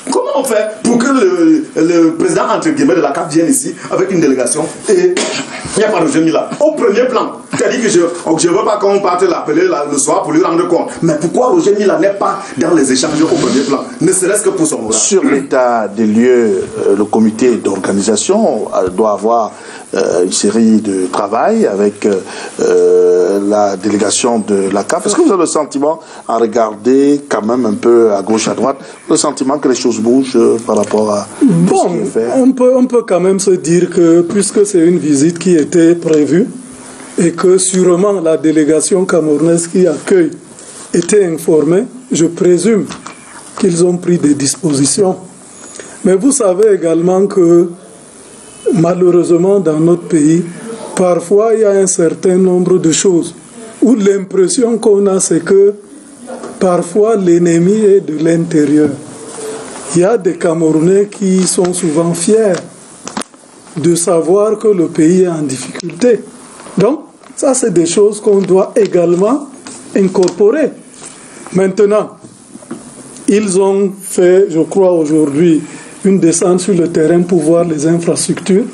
Comment on fait pour que le président, entre guillemets, de la CAF vienne ici avec une délégation et il n'y a pas de Roger là au premier plan? C'est-à-dire que je ne veux pas qu'on parte l'appeler le soir pour lui rendre compte. Mais pourquoi Roger Mila n'est pas dans les échanges au premier plan? Ne serait-ce que pour son moral. Sur l'état des lieux, le comité d'organisation doit avoir une série de travail avec la délégation de la CAF. Est-ce que vous avez le sentiment, à regarder quand même un peu à gauche, à droite, le sentiment que les choses bougent par rapport à ce qui est fait? On peut quand même se dire que puisque c'est une visite qui était prévue et que sûrement la délégation camerounaise qui accueille était informée, je présume qu'ils ont pris des dispositions. Mais vous savez également que malheureusement dans notre pays, parfois il y a un certain nombre de choses où l'impression qu'on a, c'est que parfois l'ennemi est de l'intérieur. Il y a des Camerounais qui sont souvent fiers de savoir que le pays est en difficulté. Donc, ça c'est des choses qu'on doit également incorporer. Maintenant, ils ont fait, je crois aujourd'hui, une descente sur le terrain pour voir les infrastructures.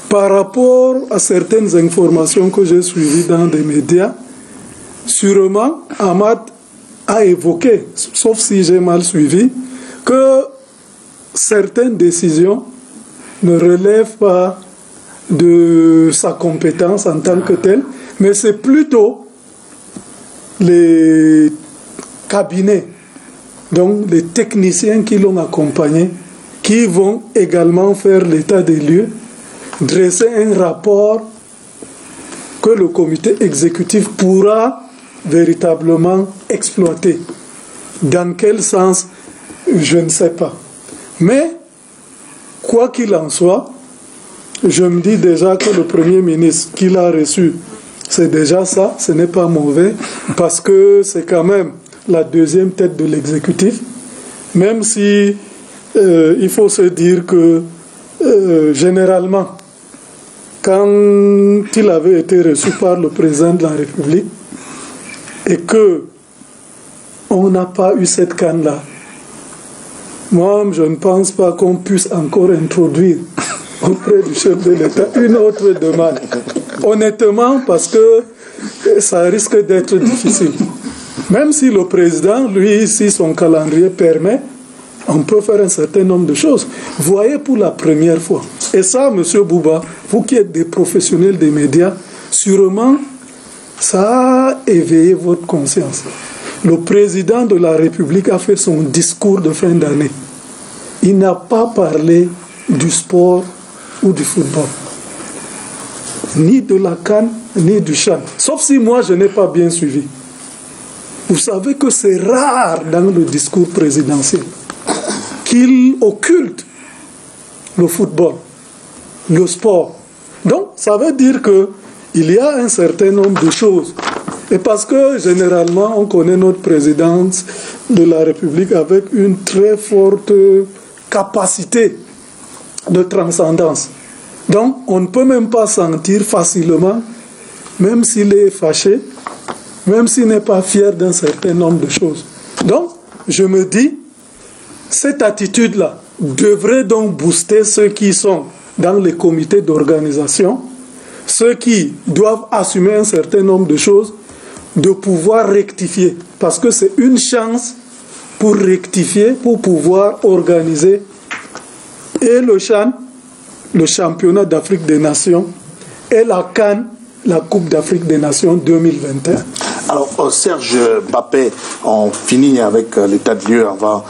Par rapport à certaines informations que j'ai suivies dans des médias, sûrement, Amad a évoqué, sauf si j'ai mal suivi, que certaines décisions ne relèvent pas de sa compétence en tant que telle, mais c'est plutôt les cabinets, donc les techniciens qui l'ont accompagné, qui vont également faire l'état des lieux, dresser un rapport que le comité exécutif pourra véritablement exploiter. Dans quel sens, je ne sais pas. Mais, quoi qu'il en soit, je me dis déjà que le Premier ministre qu'il a reçu, c'est déjà ça, ce n'est pas mauvais, parce que c'est quand même la deuxième tête de l'exécutif, même si il faut se dire que généralement, quand il avait été reçu par le président de la République, et que on n'a pas eu cette canne-là, moi, je ne pense pas qu'on puisse encore introduire auprès du chef de l'État une autre demande. Honnêtement, parce que ça risque d'être difficile. Même si le président, lui, si son calendrier permet, on peut faire un certain nombre de choses. Voyez pour la première fois. Et ça, M. Bouba, vous qui êtes des professionnels des médias, sûrement, ça a éveillé votre conscience. Le président de la République a fait son discours de fin d'année. Il n'a pas parlé du sport ou du football. Ni de la CAN, ni du CHAN. Sauf si moi, je n'ai pas bien suivi. Vous savez que c'est rare dans le discours présidentiel qu'il occulte le football, le sport. Donc, ça veut dire qu'il y a un certain nombre de choses. Et parce que, généralement, on connaît notre présidence de la République avec une très forte capacité de transcendance. Donc, on ne peut même pas sentir facilement, même s'il est fâché, même s'il n'est pas fier d'un certain nombre de choses. Donc, je me dis, cette attitude-là devrait donc booster ceux qui sont dans les comités d'organisation, ceux qui doivent assumer un certain nombre de choses, de pouvoir rectifier. Parce que c'est une chance pour rectifier, pour pouvoir organiser et le CHAN, le championnat d'Afrique des Nations, et la CAN, la Coupe d'Afrique des Nations 2021. Alors, Serge Mbappé, on finit avec l'état de lieu avant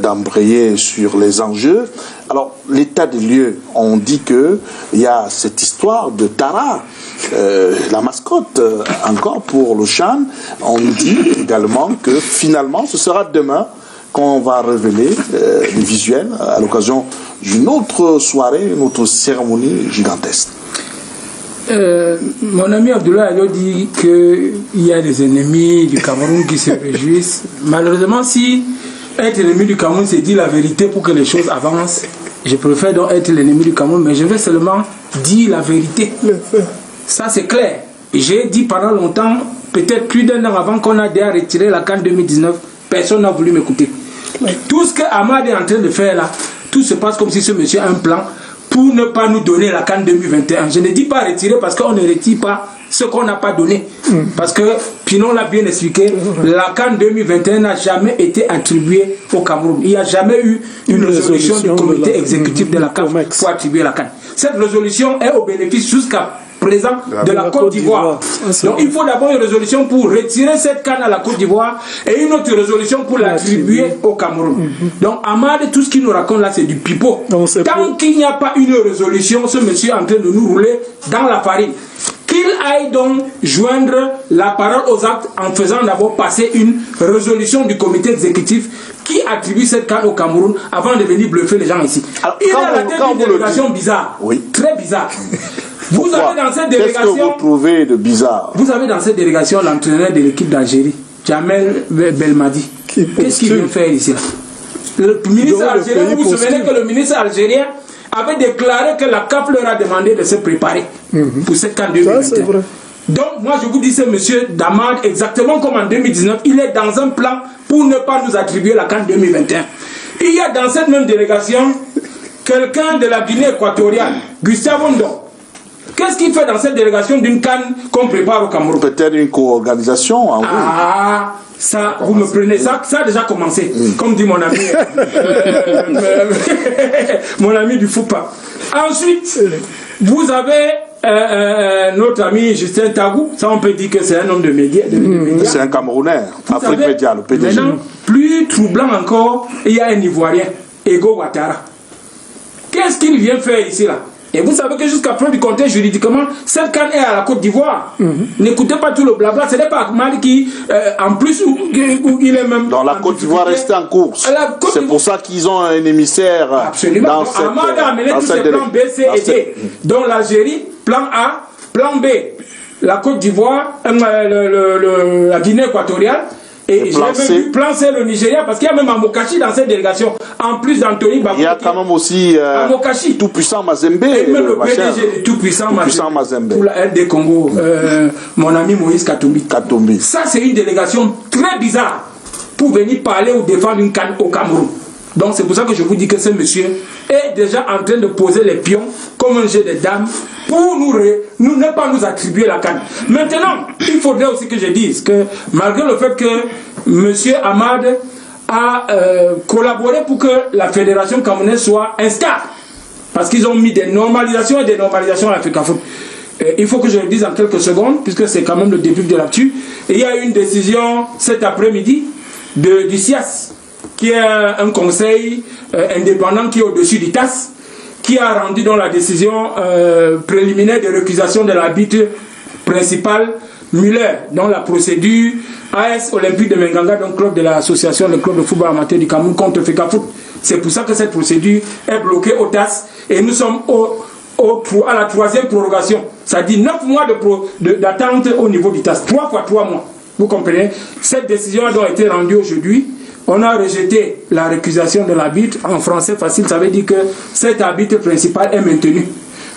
d'embrayer sur les enjeux. Alors, l'état des lieux, on dit qu'il y a cette histoire de Tara, la mascotte, encore pour le CHAN. On dit également que finalement, ce sera demain qu'on va révéler les visuels à l'occasion d'une autre soirée, une autre cérémonie gigantesque. Mon ami Abdoulaye a dit qu'il y a des ennemis du Cameroun qui se réjouissent. Malheureusement, si être ennemi du Cameroun, c'est dire la vérité pour que les choses avancent, je préfère donc être l'ennemi du Cameroun, mais je vais seulement dire la vérité. Ça, c'est clair. J'ai dit pendant longtemps, peut-être plus d'un an avant qu'on a déjà retiré la CAN 2019, personne n'a voulu m'écouter. Tout ce que Ahmad est en train de faire là, tout se passe comme si ce monsieur a un plan pour ne pas nous donner la CAN 2021. Je ne dis pas retirer parce qu'on ne retire pas ce qu'on n'a pas donné. Parce que Pinon l'a bien expliqué, la CAN 2021 n'a jamais été attribuée au Cameroun. Il n'y a jamais eu une résolution du comité exécutif de la CAN pour attribuer la CAN. Cette résolution est au bénéfice jusqu'à présent de la Côte d'Ivoire. Donc il faut d'abord une résolution pour retirer cette CAN à la Côte d'Ivoire et une autre résolution pour l'attribuer au Cameroun. Donc Ahmad, tout ce qu'il nous raconte là, c'est du pipeau. Tant qu'il n'y a pas une résolution, ce monsieur est en train de nous rouler dans la farine. Qu'il aille donc joindre la parole aux actes en faisant d'abord passer une résolution du comité exécutif qui attribue cette CAN au Cameroun avant de venir bluffer les gens ici. Alors, il a la tête d'une délégation bizarre, très bizarre. Vous avez dans cette délégation. Qu'est-ce que vous trouvez de bizarre? Vous avez dans cette délégation l'entraîneur de l'équipe d'Algérie, Jamel Belmadi. Qu'est-ce qu'il vient faire ici là? Le ministre algérien, vous vous souvenez que le ministre algérien avait déclaré que la CAF leur a demandé de se préparer pour cette CAN 2021. Donc, moi je vous dis, c'est monsieur Damad, exactement comme en 2019, il est dans un plan pour ne pas nous attribuer la CAN 2021. Il y a dans cette même délégation quelqu'un de la Guinée équatoriale, Gustavo Ndo. Qu'est-ce qu'il fait dans cette délégation d'une CAN qu'on prépare au Cameroun? Peut-être une co-organisation. Ah, ça, vous me prenez. Ça a déjà commencé. Comme dit mon ami. Mon ami du FOUPA. Ensuite, vous avez notre ami Justin Tagou. Ça, on peut dire que c'est un homme de médias. C'est un Camerounais. Afrique Média, le PDG. Maintenant, plus troublant encore, il y a un Ivoirien, Ego Ouattara. Qu'est-ce qu'il vient faire ici là? Et vous savez que jusqu'à preuve du compte juridiquement, cette CAN est à la Côte d'Ivoire. N'écoutez pas tout le blabla. Ce n'est pas Ahmad qui, en plus, où il est même. Dans la Côte d'Ivoire reste en course. C'est pour ça qu'ils ont un émissaire. Absolument. Dans cette, Ahmad a amené tous ces plans B, C et D. Dont l'Algérie, plan A, plan B. La Côte d'Ivoire, la Guinée équatoriale. Et j'ai même vu plancer le Nigeria, parce qu'il y a même Amokachi dans cette délégation, en plus d'Anthony Bakou. Il y a quand même aussi Tout-Puissant Mazembe. Et même le PDG de Tout-Puissant Mazembe. Pour la RD Congo, mon ami Moïse Katumbi. Ça, c'est une délégation très bizarre pour venir parler ou défendre une canne au Cameroun. Donc c'est pour ça que je vous dis que ce monsieur est déjà en train de poser les pions comme un jeu de dames pour ne pas nous attribuer la canne. Maintenant, il faudrait aussi que je dise que malgré le fait que monsieur Ahmad a collaboré pour que la fédération camerounaise soit instable, parce qu'ils ont mis des normalisations et des normalisations à l'Africa Foot. Il faut que je le dise en quelques secondes, puisque c'est quand même le début de l'actu. Et il y a eu une décision cet après-midi du CIAS, qui est un conseil indépendant qui est au-dessus du TAS, qui a rendu dans la décision préliminaire de récusation de l'arbitre principal Muller dans la procédure AS Olympique de Menganga, donc club de l'association le club de football amateur du Cameroun contre FECA Foot. C'est pour ça que cette procédure est bloquée au TAS et nous sommes à la troisième prorogation. Ça dit 9 mois d'attente au niveau du TAS, 3 fois 3 mois. Vous comprenez? Cette décision a donc été rendue aujourd'hui. On a rejeté la récusation de l'arbitre. En français facile, ça veut dire que cet arbitre principal est maintenu.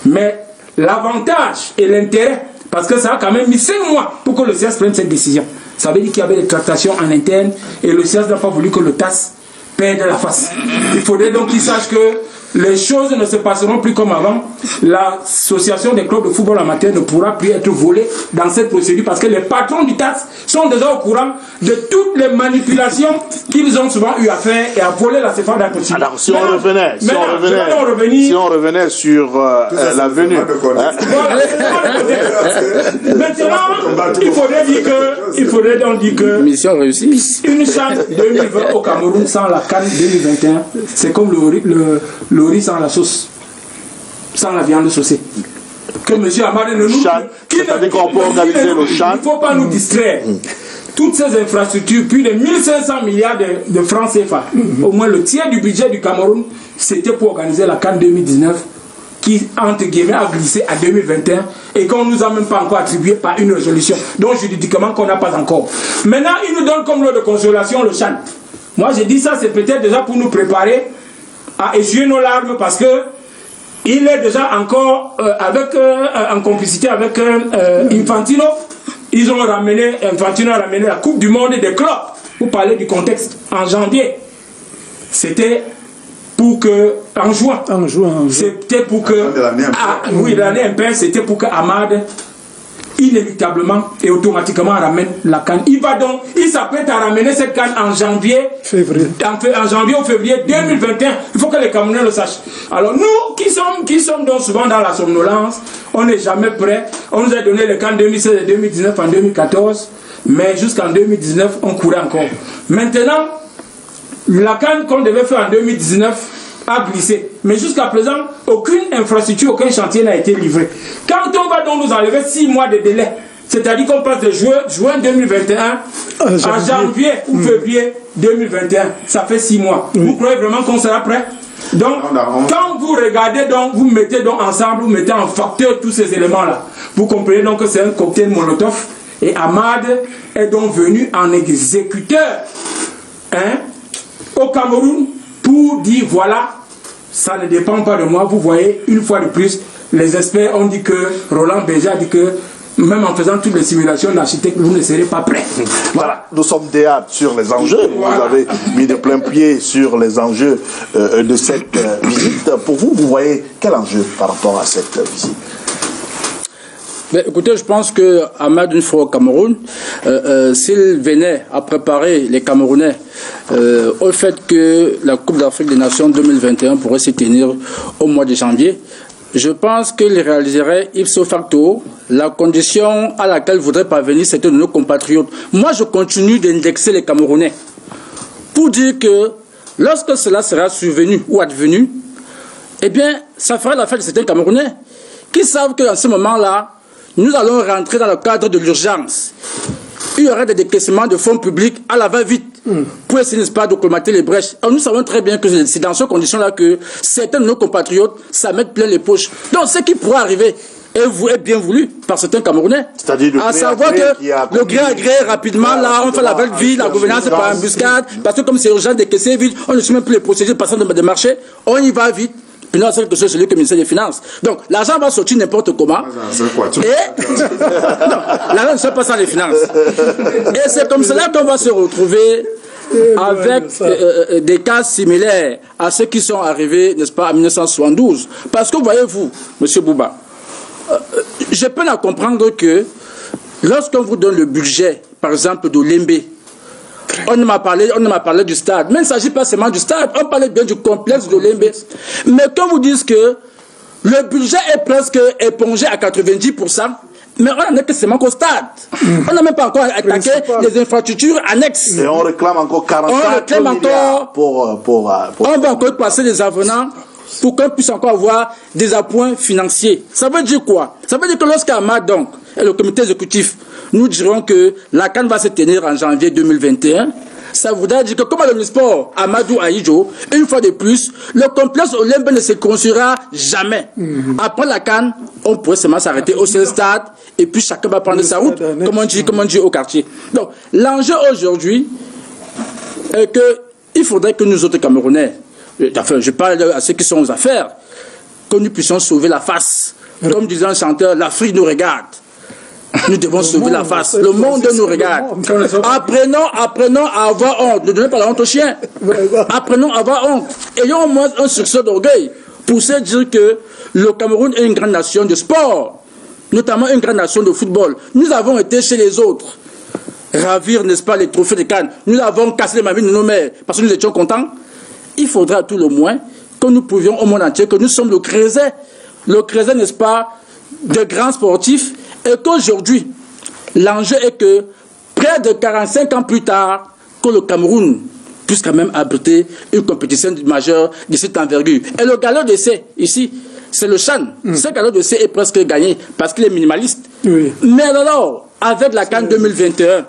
Mais l'avantage et l'intérêt, parce que ça a quand même mis 5 mois pour que le CIAS prenne cette décision. Ça veut dire qu'il y avait des tractations en interne et le CIAS n'a pas voulu que le TAS perde la face. Il faudrait donc qu'il sache que les choses ne se passeront plus comme avant. L'association des clubs de football amateur ne pourra plus être volée dans cette procédure parce que les patrons du TAS sont déjà au courant de toutes les manipulations qu'ils ont souvent eu à faire et à voler la CFA d'un possible. Alors si on revenait sur la venue. Maintenant, il faudrait donc dire que mission réussie. Une chance 2020 au Cameroun sans la CAN 2021, c'est comme le riz sans la sauce, sans la viande saucée. Que M. Ahmad ne nous... C'est-à-dire qu'on peut organiser le chan. Il ne faut pas nous distraire. Toutes ces infrastructures, plus de 1500 milliards de francs CFA, au moins le tiers du budget du Cameroun, c'était pour organiser la CAN 2019, qui, entre guillemets, a glissé à 2021 et qu'on ne nous a même pas encore attribué par une résolution, donc juridiquement qu'on n'a pas encore. Maintenant, il nous donne comme lot de consolation le chan. Moi, j'ai dit ça, c'est peut-être déjà pour nous préparer à essuyer nos larmes parce que il est déjà encore en complicité avec Infantino. Infantino a ramené la Coupe du Monde des clubs. Vous parlez du contexte. En janvier, c'était pour que en juin. C'était pour que l'année impaire, c'était pour que Ahmad inévitablement et automatiquement ramène la CAN. Il s'apprête à ramener cette CAN en janvier, en janvier ou février 2021. Il faut que les Camerounais le sachent. Alors nous qui sommes donc souvent dans la somnolence, on n'est jamais prêt. On nous a donné les CAN 2016 et 2019 en 2014, mais jusqu'en 2019 on courait encore. Maintenant, la CAN qu'on devait faire en 2019 a glissé. Mais jusqu'à présent, aucune infrastructure, aucun chantier n'a été livré. Quand on va donc nous enlever 6 mois de délai, c'est-à-dire qu'on passe de juin 2021 à janvier ou février 2021, ça fait 6 mois. Vous croyez vraiment qu'on sera prêt? Donc, quand vous regardez, donc, vous mettez donc ensemble, vous mettez en facteur tous ces éléments-là. Vous comprenez donc que c'est un cocktail Molotov et Ahmad est donc venu en exécuteur au Cameroun pour dire voilà, ça ne dépend pas de moi. Vous voyez, une fois de plus, les experts ont dit que, Roland Béja a dit que même en faisant toutes les simulations d'architecte, vous ne serez pas prêts. Voilà, nous sommes déjà sur les enjeux. Vous avez mis de plein pied sur les enjeux de cette visite. Pour vous, vous voyez quel enjeu par rapport à cette visite? Mais écoutez, je pense que Ahmad, une fois au Cameroun, s'il venait à préparer les Camerounais au fait que la Coupe d'Afrique des Nations 2021 pourrait se tenir au mois de janvier, je pense qu'il réaliserait ipso facto la condition à laquelle voudraient parvenir certains de nos compatriotes. Moi, je continue d'indexer les Camerounais pour dire que lorsque cela sera survenu ou advenu, eh bien, ça fera la fête de certains Camerounais qui savent qu'en ce moment-là, nous allons rentrer dans le cadre de l'urgence. Il y aura des décaissements de fonds publics à la va-vite pour essayer, n'est-ce pas, de colmater les brèches. Alors nous savons très bien que c'est dans ces conditions-là que certains de nos compatriotes s'en mettent plein les poches. Donc ce qui pourrait arriver est bien voulu par certains Camerounais. C'est-à-dire à savoir que le gré à gré, rapidement, là, on fait la belle vie, la gouvernance par embuscade, parce que comme c'est urgent de caisser vite, on ne suit même plus les procédures passant de marché, on y va vite. Puis là, c'est que c'est celui que le ministère des Finances. Donc, l'argent va sortir n'importe comment. L'argent ne sort pas sans les finances. Et c'est comme cela qu'on va se retrouver avec des cas similaires à ceux qui sont arrivés, n'est-ce pas, en 1972. Parce que, voyez-vous, M. Bouba, je peux la comprendre que lorsqu'on vous donne le budget, par exemple, de l'Embe, on m'a parlé du stade. Mais il ne s'agit pas seulement du stade, on parlait bien du complexe de l'Embe. Mais quand vous dites que le budget est presque épongé à 90%, mais on n'en est que seulement qu'au stade. On n'a même pas encore attaqué les infrastructures annexes. Et on réclame encore 44 milliards on va encore passer les avenants pour qu'on puisse encore avoir des appoints financiers. Ça veut dire quoi? Ça veut dire que lorsqu'Amad, donc, et le comité exécutif, nous dirons que la CAN va se tenir en janvier 2021, ça voudrait dire que comme à l'Omnisport, Amadou Aïdjo, une fois de plus, le complexe Olympe ne se construira jamais. Après la CAN, on pourrait seulement s'arrêter au seul stade et puis chacun va prendre sa route, comme on dit au quartier. Donc, l'enjeu aujourd'hui est qu'il faudrait que nous autres Camerounais, enfin, je parle à ceux qui sont aux affaires, que nous puissions sauver la face. Comme disait un chanteur, l'Afrique nous regarde. Nous devons sauver la face. Le monde nous regarde. Apprenons à avoir honte. Ne donnez pas la honte aux chiens. Apprenons à avoir honte. Ayons au moins un sursaut d'orgueil pour se dire que le Cameroun est une grande nation de sport, notamment une grande nation de football. Nous avons été chez les autres ravir, n'est-ce pas, les trophées de Cannes. Nous avons cassé les mamines de nos mères parce que nous étions contents. Il faudra à tout le moins que nous prouvions au monde entier que nous sommes le creuset, n'est-ce pas, de grands sportifs. Et qu'aujourd'hui, l'enjeu est que près de 45 ans plus tard, que le Cameroun puisse quand même abriter une compétition majeure de cette envergure. Et le galop d'essai, ici, c'est le Chan. Ce galop d'essai est presque gagné parce qu'il est minimaliste. Oui. Mais alors, avec la CAN 2021,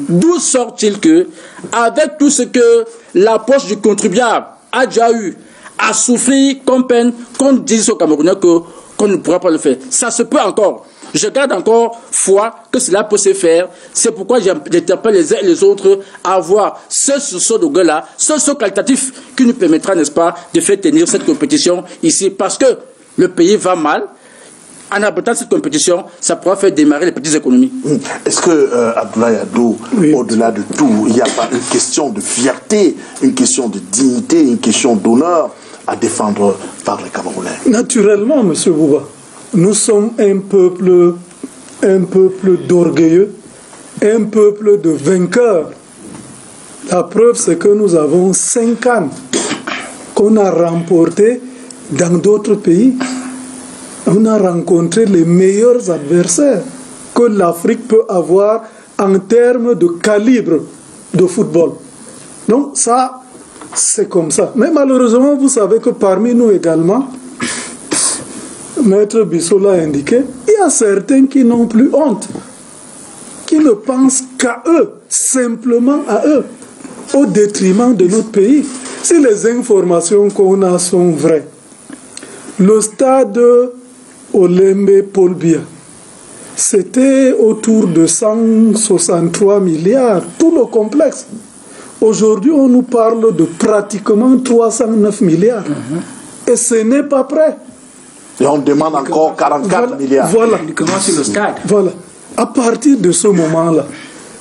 d'où sort-il que, avec tout ce que la poche du contribuable a déjà eu à souffrir comme peine, qu'on dise aux Camerounais qu'on ne pourra pas le faire? Ça se peut encore. Je garde encore foi que cela peut se faire. C'est pourquoi j'interpelle les uns et les autres à avoir ce sursaut de gueule-là, ce saut qualitatif qui nous permettra, n'est-ce pas, de faire tenir cette compétition ici. Parce que le pays va mal. En abritant cette compétition, ça pourra faire démarrer les petites économies. Est-ce que, Abdoulaye Addo, au-delà de tout, il n'y a pas une question de fierté, une question de dignité, une question d'honneur à défendre par les Camerounais? Naturellement, M. Bouba. Nous sommes un peuple d'orgueilleux, un peuple de vainqueurs. La preuve, c'est que nous avons 5 ans qu'on a remportés dans d'autres pays. On a rencontré les meilleurs adversaires que l'Afrique peut avoir en termes de calibre de football. Donc ça, c'est comme ça. Mais malheureusement, vous savez que parmi nous également, Maître Bissot l'a indiqué, il y a certains qui n'ont plus honte, qui ne pensent qu'à eux, simplement à eux, au détriment de notre pays. Si les informations qu'on a sont vraies, le stade Olembe Paul Biya, c'était autour de 163 milliards, tout le complexe. Aujourd'hui, on nous parle de pratiquement 309 milliards. Et ce n'est pas prêt. Et on demande encore 44 milliards. Voilà. Sur le stade. Voilà. À partir de ce moment-là,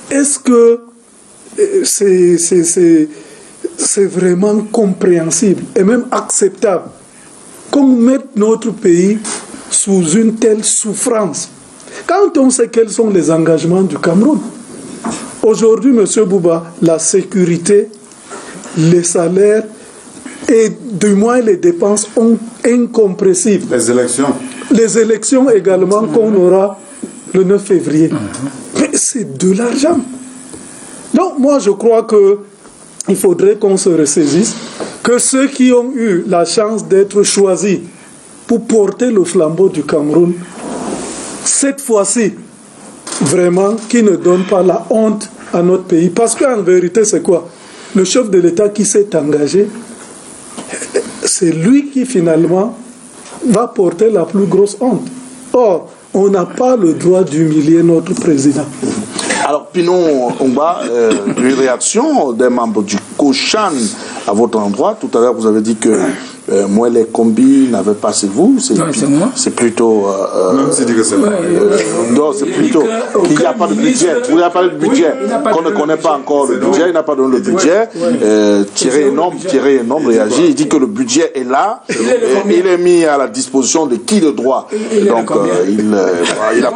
est-ce que c'est vraiment compréhensible et même acceptable qu'on mette notre pays sous une telle souffrance? Quand on sait quels sont les engagements du Cameroun, aujourd'hui, M. Bouba, la sécurité, les salaires et du moins les dépenses sont incompressibles. Les élections également qu'on aura le 9 février. Mais c'est de l'argent. Donc moi je crois qu'il faudrait qu'on se ressaisisse, que ceux qui ont eu la chance d'être choisis pour porter le flambeau du Cameroun, cette fois-ci, vraiment, qui ne donnent pas la honte à notre pays. Parce qu'en vérité, c'est quoi? Le chef de l'État qui s'est engagé, c'est lui qui finalement va porter la plus grosse honte. Or, on n'a pas le droit d'humilier notre président. Alors, Pinon Ongba, une réaction des membres du COCHAN à votre endroit. Tout à l'heure, vous avez dit que Moelle Kombi n'avait pas, c'est vous? C'est plutôt... Même si dit que c'est moi. Non, c'est plutôt qu'il n'y a pas de budget. Vous n'avez pas de budget. Qu'on ne connaît pas encore le budget. Il n'a pas donné le budget. Thierry Enom réagit. Il dit que le budget est là. Il est mis à la disposition de qui de droit. Donc, il n'a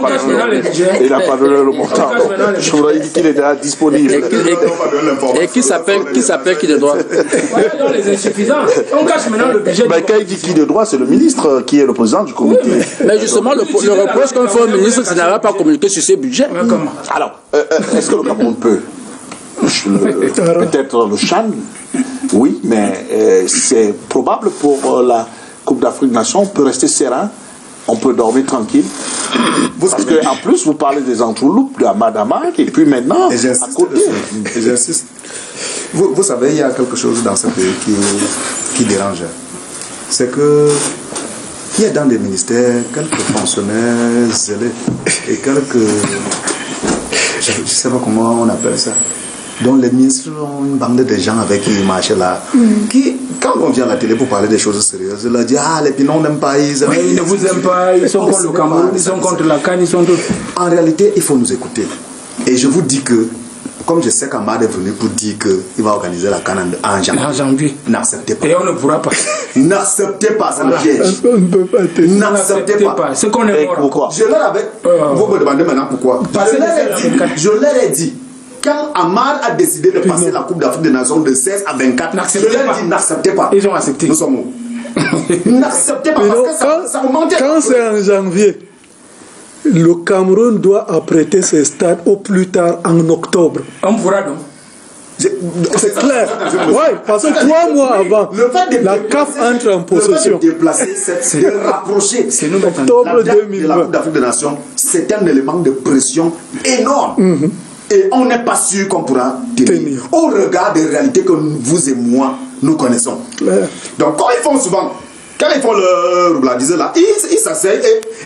pas donné le montant. Je voudrais dire qu'il est déjà disponible. Et qui s'appelle qui de droit? Les insuffisants. On cache maintenant le budget. Quand il dit qui de droit, c'est le ministre qui est le président du comité. Mais justement, le reproche qu'on fait au ministre, c'est qu'il n'avait pas communiqué sur ces budgets. Alors, est-ce que le Cameroun peut peut-être le CHAN? Oui, mais c'est probable pour la Coupe d'Afrique des Nations. On peut rester serein. On peut dormir tranquille. Parce qu'en plus, vous parlez des entourloupes de Amadama, et puis maintenant, à côté. Et j'insiste. Vous savez, il y a quelque chose dans ce pays qui dérange. C'est que il y a dans les ministères quelques fonctionnaires zélés et quelques... Je ne sais pas comment on appelle ça. Donc les ministres ont une bande de gens avec qui ils marchent là. Qui, quand on vient à la télé pour parler des choses sérieuses, ils leur disent les Pinons n'aiment pas, ils ne vous aiment pas, ils sont contre le Cameroun, ils sont contre la CAN, ils sont tous. En réalité, il faut nous écouter. Et je vous dis que, comme je sais qu'Amad est venu pour dire qu'il va organiser la CAN en janvier, n'acceptez pas. Et on ne pourra pas. N'acceptez pas, c'est le piège. N'acceptez pas. C'est qu'on est mort. Pourquoi? Je leur avais... Vous me demandez maintenant pourquoi. Je leur ai dit. Quand Amad a décidé de passer la Coupe d'Afrique des Nations de 16 à 24, je leur ai dit n'acceptez pas. Ils ont accepté. Nous sommes où? N'acceptez pas parce que ça augmente. Quand c'est en janvier, le Cameroun doit apprêter ses stades au plus tard en octobre. On pourra donc. C'est clair. Oui, parce que 3 mois avant, la CAF entre en possession. Le fait de déplacer, c'est de rapprocher. C'est octobre 2020. De la Coupe d'Afrique des Nations, c'est un élément de pression énorme. Et on n'est pas sûr qu'on pourra tenir au regard des réalités que vous et moi nous connaissons. Donc quand ils font souvent, quand ils font le roubladisé là, ils s'asseyent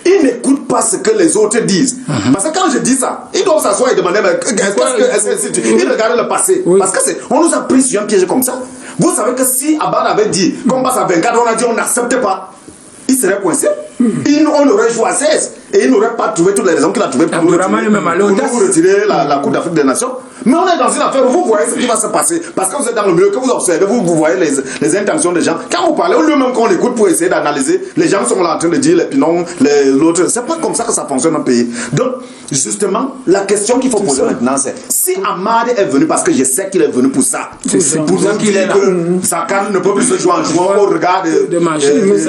et ils n'écoutent pas ce que les autres disent. Parce que quand je dis ça, ils doivent s'asseoir et demander ils regardent le passé. Parce que on nous a pris sur un piège comme ça. Vous savez que si Abad avait dit qu'on passe à 24, on a dit on n'accepte pas, il serait coincé. On aurait joué à 16 et il n'aurait pas trouvé toutes les raisons qu'il a trouvées pour nous retirer la Coupe d'Afrique des Nations. Mais on est dans une affaire où vous voyez ce qui va se passer. Parce que vous êtes dans le milieu, que vous observez, vous voyez les intentions des gens. Quand vous parlez, au lieu même qu'on écoute pour essayer d'analyser, les gens sont là en train de dire les Pinons, l'autre. C'est pas comme ça que ça fonctionne dans le pays. Donc, justement, la question qu'il faut poser maintenant, c'est si Amad est venu, parce que je sais qu'il est venu pour ça, c'est pour ça qu'il est là. Sa CAN ne peut plus se jouer en jouant au regard de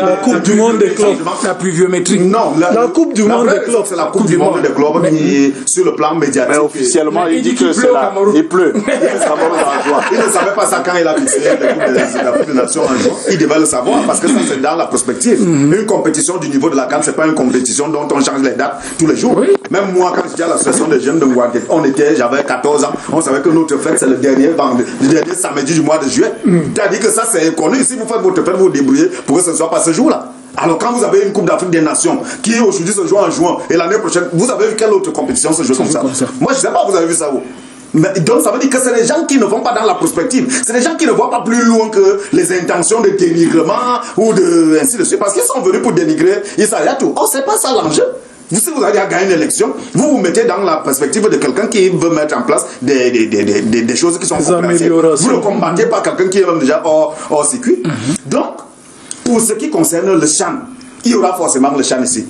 la Coupe du Monde des clubs. La pluviométrie. Non, la Coupe du Monde des clubs. C'est la Coupe du Monde des clubs qui, sur le plan médiatique. Mais officiellement, il dit que c'est là. Il pleut. Il ne savait pas ça quand il a fixé la Coupe des Nations en juin. Il devait le savoir parce que ça, c'est dans la prospective. Une compétition du niveau de la CAN, c'est pas une compétition dont on change les dates tous les jours. Même moi, quand j'étais à l'association des jeunes de Mouaké, j'avais 14 ans, on savait que notre fête, c'est le dernier samedi du mois de juillet. C'est-à-dire que ça, c'est connu. Si vous faites votre fête, vous vous débrouillez pour que ce ne soit pas ce jour-là. Alors quand vous avez une Coupe d'Afrique des Nations qui aujourd'hui se joue en juin et l'année prochaine, vous avez vu quelle autre compétition se joue comme ça? Moi, je ne sais pas, vous avez vu ça où? Mais donc ça veut dire que c'est les gens qui ne vont pas dans la prospective. C'est les gens qui ne voient pas plus loin que les intentions de dénigrement ou de ainsi de suite. Parce qu'ils sont venus pour dénigrer, ils s'arrêtent tout. Oh, c'est pas ça l'enjeu. Si vous avez à gagner une élection, vous vous mettez dans la perspective de quelqu'un qui veut mettre en place des choses qui sont compréhensibles. Vous ne combattez pas quelqu'un qui est même déjà hors circuit. Donc, pour ce qui concerne le CHAN, il y aura forcément le CHAN ici.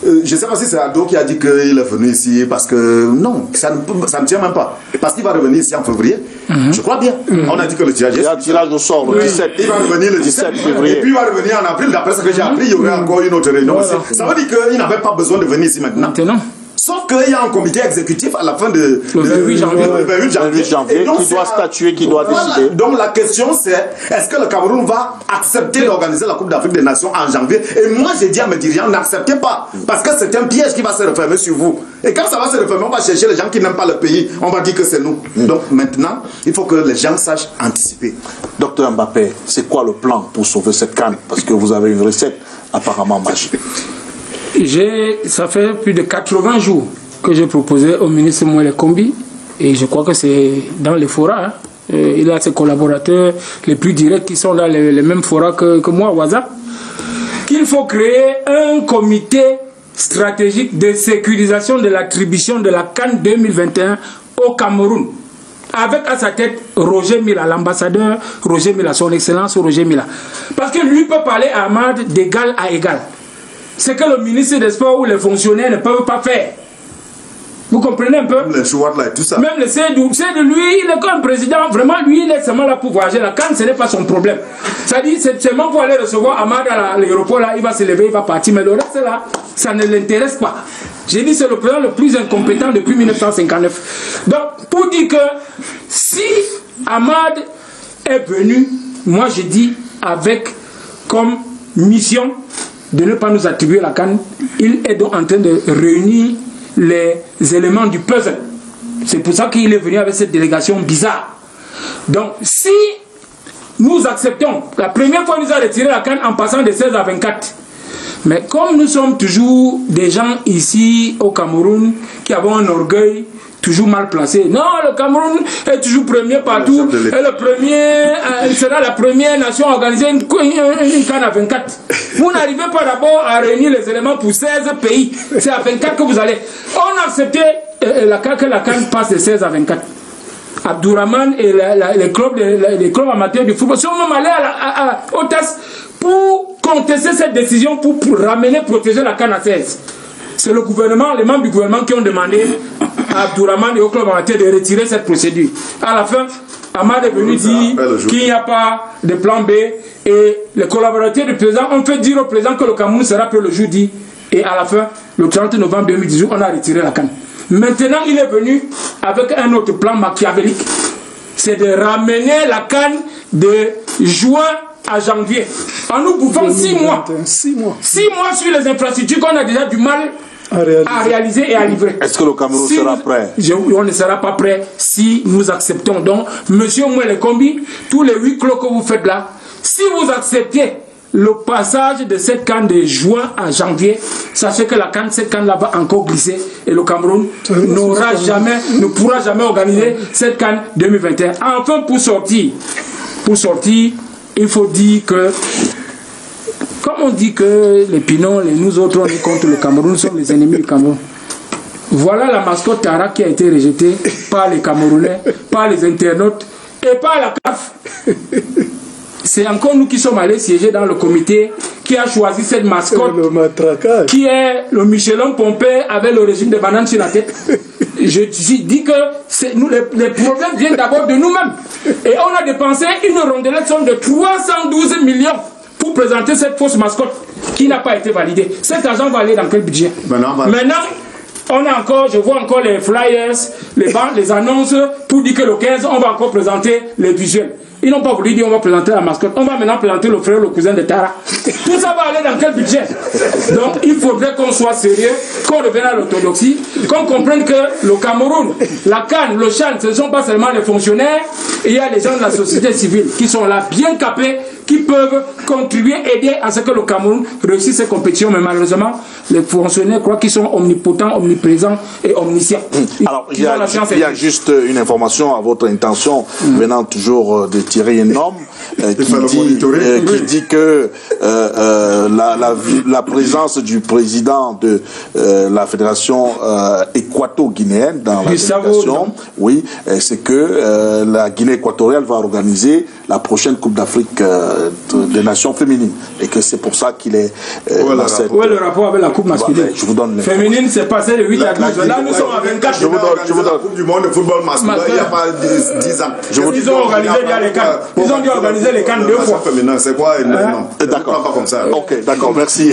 Je ne sais pas si c'est Ado qui a dit qu'il est venu ici parce que non, ça ne tient même pas. Parce qu'il va revenir ici en février. Je crois bien. On a dit que le tirage nous sort le 17. Il va revenir le 17 février. Et puis il va revenir en avril. D'après ce que j'ai appris, il y aurait encore une autre réunion aussi. Ça veut dire qu'il n'avait pas besoin de venir ici maintenant. Sauf qu'il y a un comité exécutif à la fin de... Le 28 janvier. Qui doit statuer, qui doit décider. Donc la question c'est, est-ce que le Cameroun va accepter d'organiser la Coupe d'Afrique des Nations en janvier? Et moi j'ai dit à mes dirigeants, n'acceptez pas. Parce que c'est un piège qui va se refermer sur vous. Et quand ça va se refermer, on va chercher les gens qui n'aiment pas le pays. On va dire que c'est nous. Donc maintenant, il faut que les gens sachent anticiper. Docteur Mbappé, c'est quoi le plan pour sauver cette CAN? Parce que vous avez une recette apparemment magique. Ça fait plus de 80 jours que j'ai proposé au ministre Moëlle Kombi, et je crois que c'est dans les forats. Hein. Il a ses collaborateurs les plus directs qui sont dans les mêmes forats que moi, Waza, qu'il faut créer un comité stratégique de sécurisation de l'attribution de la CAN 2021 au Cameroun, avec à sa tête Roger Mila, l'ambassadeur Roger Mila, son excellence Roger Mila. Parce que lui peut parler à Ahmad d'égal à égal. C'est que le ministre des Sports ou les fonctionnaires ne peuvent pas faire. Vous comprenez un peu? Les joueurs là et tout ça. Même le Seydou, lui, il est comme président. Vraiment, lui, il est seulement là pour voyager. La CAN, ce n'est pas son problème. Ça dit, c'est seulement pour aller recevoir Ahmad à l'aéroport, là, il va se lever, il va partir. Mais le reste, là, ça ne l'intéresse pas. J'ai dit, c'est le président le plus incompétent depuis 1959. Donc, pour dire que si Ahmad est venu, moi, je dis, avec comme mission de ne pas nous attribuer la CAN, il est donc en train de réunir les éléments du puzzle. C'est pour ça qu'il est venu avec cette délégation bizarre. Donc, si nous acceptons, la première fois, il nous a retiré la CAN en passant de 16 à 24. Mais comme nous sommes toujours des gens ici au Cameroun qui avons un orgueil toujours mal placé. Non, le Cameroun est toujours premier partout. Et le premier, il sera la première nation à organiser une CAN à 24. Vous n'arrivez pas d'abord à réunir les éléments pour 16 pays. C'est à 24 que vous allez. On a accepté que la CAN passe de 16 à 24. Abdourahmane et les clubs amateurs du football sont même allés au TAS pour contester cette décision pour protéger la CAN à 16. C'est le gouvernement, les membres du gouvernement qui ont demandé à Abdourahmane et au club amateur de retirer cette procédure. À la fin, Ahmad est venu dire qu'il n'y a pas de plan B et les collaborateurs du président ont fait dire au président que le Cameroun sera prêt le jour dit. Et à la fin, le 30 novembre 2018, on a retiré la CAN. Maintenant, il est venu avec un autre plan machiavélique. C'est de ramener la CAN de juin à janvier. En nous bouffant 6 mois. 6 mois sur les infrastructures qu'on a déjà du mal à réaliser et à livrer. Est-ce que le Cameroun sera prêt? On ne sera pas prêt si nous acceptons. Donc, monsieur Moëlle Kombi, tous les 8 clos que vous faites là, si vous acceptez le passage de cette CAN de juin à janvier, sachez que cette CAN là va encore glisser et le Cameroun ne pourra jamais organiser cette CAN 2021. Enfin, pour sortir, il faut dire que, comme on dit que les Pinons, nous autres, on est contre le Cameroun, nous sommes les ennemis du Cameroun. Voilà la mascotte Tara qui a été rejetée par les Camerounais, par les internautes et par la CAF. C'est encore nous qui sommes allés siéger dans le comité qui a choisi cette mascotte, qui est le Michelin pompé avec le régime de bananes sur la tête. Je dis que les problèmes viennent d'abord de nous-mêmes. Et on a dépensé une rondelette somme de 312 millions pour présenter cette fausse mascotte qui n'a pas été validée. Cet argent va aller dans quel budget? Maintenant, je vois encore les flyers, les annonces pour dire que le 15, on va encore présenter les visuels. Ils n'ont pas voulu dire on va présenter la mascotte. On va maintenant présenter le frère, le cousin de Tara. Tout ça va aller dans quel budget? Donc il faudrait qu'on soit sérieux, qu'on revienne à l'orthodoxie, qu'on comprenne que le Cameroun, la CAN, le CHAN, ce ne sont pas seulement les fonctionnaires, il y a les gens de la société civile qui sont là, bien capés, qui peuvent contribuer, aider à ce que le Cameroun réussisse ses compétitions. Mais malheureusement, les fonctionnaires croient qu'ils sont omnipotents, omniprésents et omniscients. Alors, il y a juste une information à votre intention, venant toujours de Thierry Enorme, qui dit que la présence du président de la fédération équato-guinéenne dans la délégation, oui, c'est que la Guinée équatoriale va organiser la prochaine Coupe d'Afrique des Nations féminines, et que c'est pour ça qu'il est dans cette... Où est le rapport avec la Coupe masculine? Je vous donne féminine, c'est passé de 8 à 12. Là, nous sommes à 24. Je vous donne la Coupe du monde de football masculin il n'y a pas 10 ans. Ils ont organisé les CAN. Ils ont dû organiser les CAN 2 fois. C'est quoi? D'accord. Pas comme ça. Ok, d'accord, merci.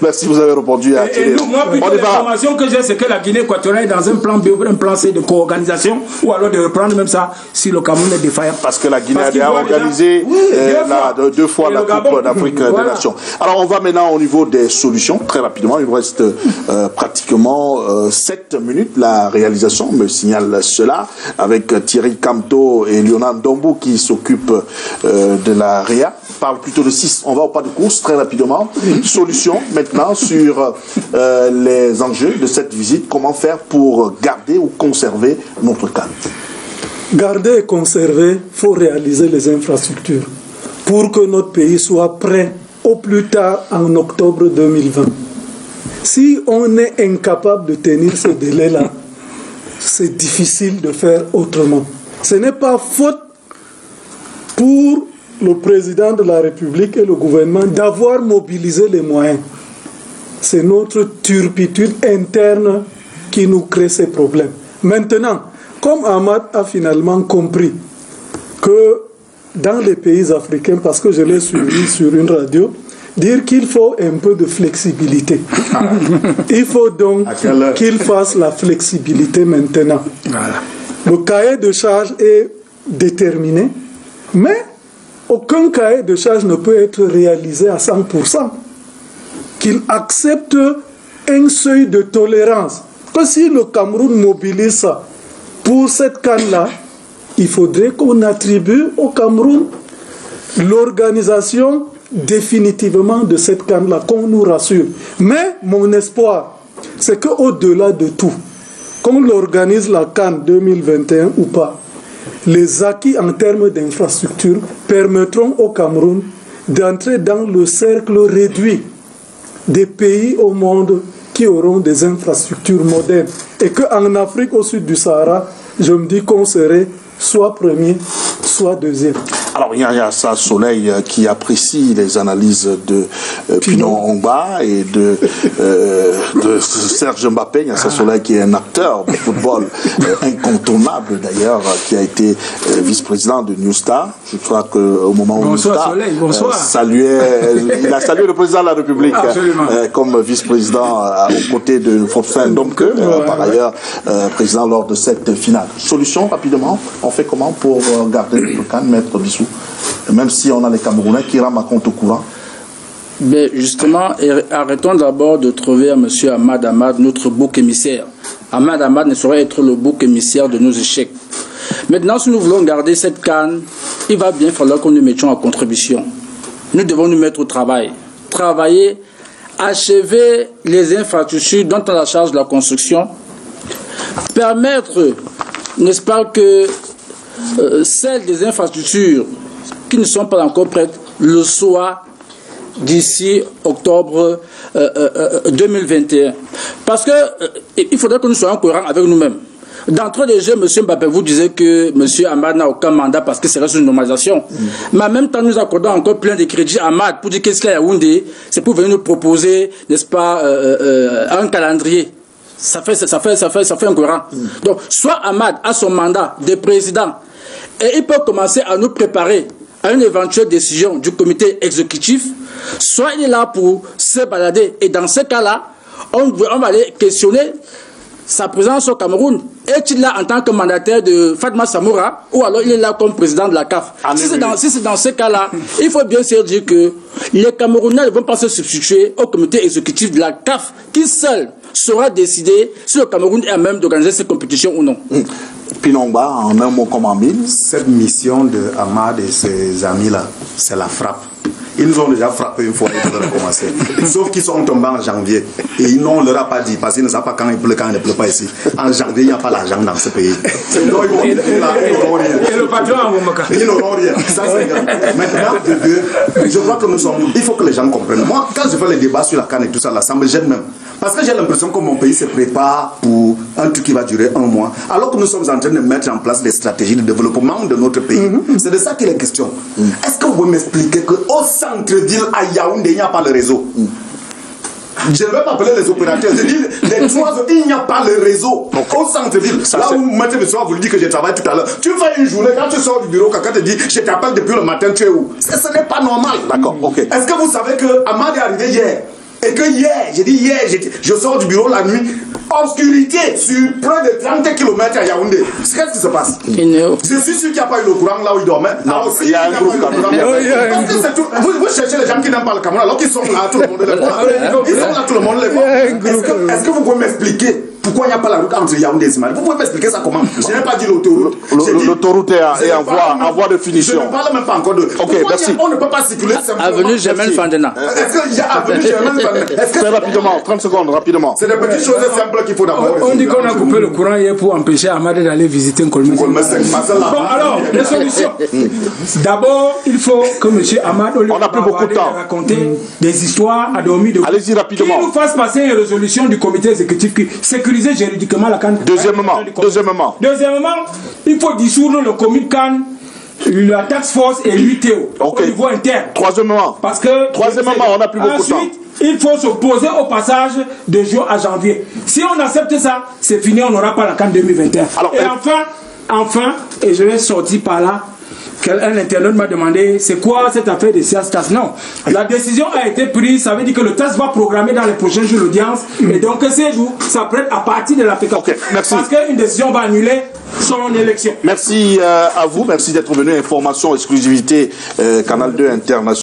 Merci, vous avez répondu à Thierry. Moi, plutôt l'information que j'ai, c'est que la Guinée équatoriale est dans un plan B, un plan C de co-organisation, ou alors de reprendre même ça si le Cameroun est défaillant. Parce que la Guinée a déjà organisé Voilà, deux fois la Coupe d'Afrique des Nations. Alors, on va maintenant au niveau des solutions, très rapidement. Il vous reste pratiquement 7 minutes. La réalisation me signale cela, avec Thierry Camteau et Léonard Ndombou qui s'occupent de la REA. Parle plutôt de 6. On va au pas de course, très rapidement. Solution, maintenant, sur les enjeux de cette visite. Comment faire pour garder ou conserver notre CAN? Garder et conserver, il faut réaliser les infrastructures pour que notre pays soit prêt au plus tard en octobre 2020. Si on est incapable de tenir ce délai-là, c'est difficile de faire autrement. Ce n'est pas faute pour le président de la République et le gouvernement d'avoir mobilisé les moyens. C'est notre turpitude interne qui nous crée ces problèmes. Maintenant, comme Ahmad a finalement compris que dans les pays africains, parce que je l'ai suivi sur une radio, dire qu'il faut un peu de flexibilité. Il faut donc qu'il fasse la flexibilité maintenant. Voilà. Le cahier de charge est déterminé, mais aucun cahier de charge ne peut être réalisé à 100%. Qu'il accepte un seuil de tolérance. Que si le Cameroun mobilise ça pour cette CAN-là, il faudrait qu'on attribue au Cameroun l'organisation définitivement de cette CAN-là, qu'on nous rassure. Mais mon espoir, c'est qu'au-delà de tout, qu'on l'organise la CAN 2021 ou pas, les acquis en termes d'infrastructures permettront au Cameroun d'entrer dans le cercle réduit des pays au monde qui auront des infrastructures modernes. Et qu'en Afrique, au sud du Sahara, je me dis qu'on serait soit premier, soit deuxième. Alors, il y a ça, Soleil, qui apprécie les analyses de Pinon Ongba et de Serge Mbappé. Il y a ça, Soleil, qui est un acteur de football incontournable, d'ailleurs, qui a été vice-président de New Star. Je crois qu'au moment où New Star il a salué le président de la République comme vice-président aux côtés de Fortin Domke, par ailleurs président lors de cette finale. Solution, rapidement, on fait comment pour garder le CAN, Maître Bissou, même si on a les Camerounais qui rament à compte au courant? Mais justement, arrêtons d'abord de trouver à M. Ahmad, notre bouc émissaire. Ahmad ne saurait être le bouc émissaire de nos échecs. Maintenant, si nous voulons garder cette CAN, il va bien falloir que nous mettions en contribution. Nous devons nous mettre au travail. Travailler, achever les infrastructures dont on a la charge de la construction, permettre, n'est-ce pas, que celles des infrastructures qui ne sont pas encore prêtes le soient d'ici octobre 2021. Parce que il faudrait que nous soyons cohérents avec nous-mêmes. D'entrée de jeu, M. Mbappé vous disait que M. Ahmad n'a aucun mandat parce que c'est une normalisation. Mais en même temps, nous accordons encore plein de crédits à Ahmad pour dire qu'est-ce qu'il y a à Yaoundé. C'est pour venir nous proposer, n'est-ce pas, un calendrier. Ça fait incohérent. Donc, soit Ahmad a son mandat de président et il peut commencer à nous préparer à une éventuelle décision du comité exécutif, soit il est là pour se balader. Et dans ce cas-là, on va aller questionner sa présence au Cameroun. Est-il là en tant que mandataire de Fatma Samoura ou alors il est là comme président de la CAF? Si c'est dans ce cas-là, il faut bien se dire que les Camerounais ne vont pas se substituer au comité exécutif de la CAF qui seul sera décidé si le Cameroun est à même d'organiser cette compétition ou non. Pinongba, en un mot comme en mille. Cette mission de Ahmad et ses amis-là, c'est la frappe. Ils nous ont déjà frappé une fois et ils veulent recommencer. Sauf qu'ils sont tombés en janvier. Et on ne leur a pas dit, parce qu'ils ne savent pas quand il pleut, quand il ne pleut pas ici. En janvier, il n'y a pas l'argent dans ce pays. Donc, ils n'auront rien. Et le patron en Moumaka. Ils n'auront rien. Ça, c'est grave. Maintenant, de deux, je crois que nous sommes. Il faut que les gens comprennent. Moi, quand je fais les débats sur la CAN et tout ça, là, ça me gêne même. Parce que j'ai l'impression que mon pays se prépare pour un truc qui va durer un mois, alors que nous sommes en train de mettre en place des stratégies de développement de notre pays. C'est de ça qu'il est question. Est-ce que vous pouvez m'expliquer qu'au centre-ville, à Yaoundé, il n'y a pas le réseau? Je ne vais pas appeler les opérateurs. Je dis, les trois, il n'y a pas le réseau. Au centre-ville. Là où Maître de Soir vous dit que je travaille tout à l'heure. Tu fais une journée, quand tu sors du bureau, quelqu'un te dit, je t'appelle depuis le matin, tu es où? Ce n'est pas normal. D'accord, ok. Est-ce que vous savez que Ahmad est arrivé hier? Et que hier, j'ai dit hier, je sors du bureau la nuit, obscurité sur près de 30 km à Yaoundé. Qu'est-ce qui se passe? Je suis sûr qu'il n'y a pas eu le courant là où il dormait. Non, il y a un groupe Camerounais. Vous cherchez les gens qui n'aiment pas le Cameroun alors qu'ils sont là, tout le monde les voit. Ils sont là, tout le monde les voit. Est-ce que vous pouvez m'expliquer pourquoi il n'y a pas la route entre Yaoundé et Simal? Vous pouvez m'expliquer ça comment? Je n'ai pas dit l'autoroute. L'autoroute est en voie de finition. Je ne parle même pas encore de. Ok, merci. On ne peut pas circuler simplement. Avenue Germaine Fandena. Est-ce qu'il y a avenue Germaine Fandena? Très rapidement, 30 secondes, rapidement. C'est des petites choses simples qu'il faut d'abord. On dit qu'on a coupé le courant hier pour empêcher Ahmad d'aller visiter Nkolmé. Bon, alors, les solutions. D'abord, il faut que M. Ahmad, au lieu on n'a plus beaucoup de temps, raconter des histoires à dormir de. Allez-y rapidement. Qu'il nous fasse passer une résolution du comité exécutif qui sécurise juridiquement la CAN. Deuxièmement, il faut dissoudre le comité CAN, la task force et l'UTO au niveau interne. Troisièmement, on n'a plus beaucoup de temps. Ensuite, il faut se poser au passage de juin à janvier. Si on accepte ça, c'est fini, on n'aura pas la CAN 2021. Alors, et enfin, et je vais sortir par là, un internaute m'a demandé c'est quoi cette affaire de SIAS-TAS. Non, la décision a été prise, ça veut dire que le TAS va programmer dans les prochains jours l'audience et donc ces jours s'apprête à partir de la fécondation. Parce qu'une décision va annuler son élection. Merci à vous, merci d'être venu. Information, exclusivité, Canal 2 International.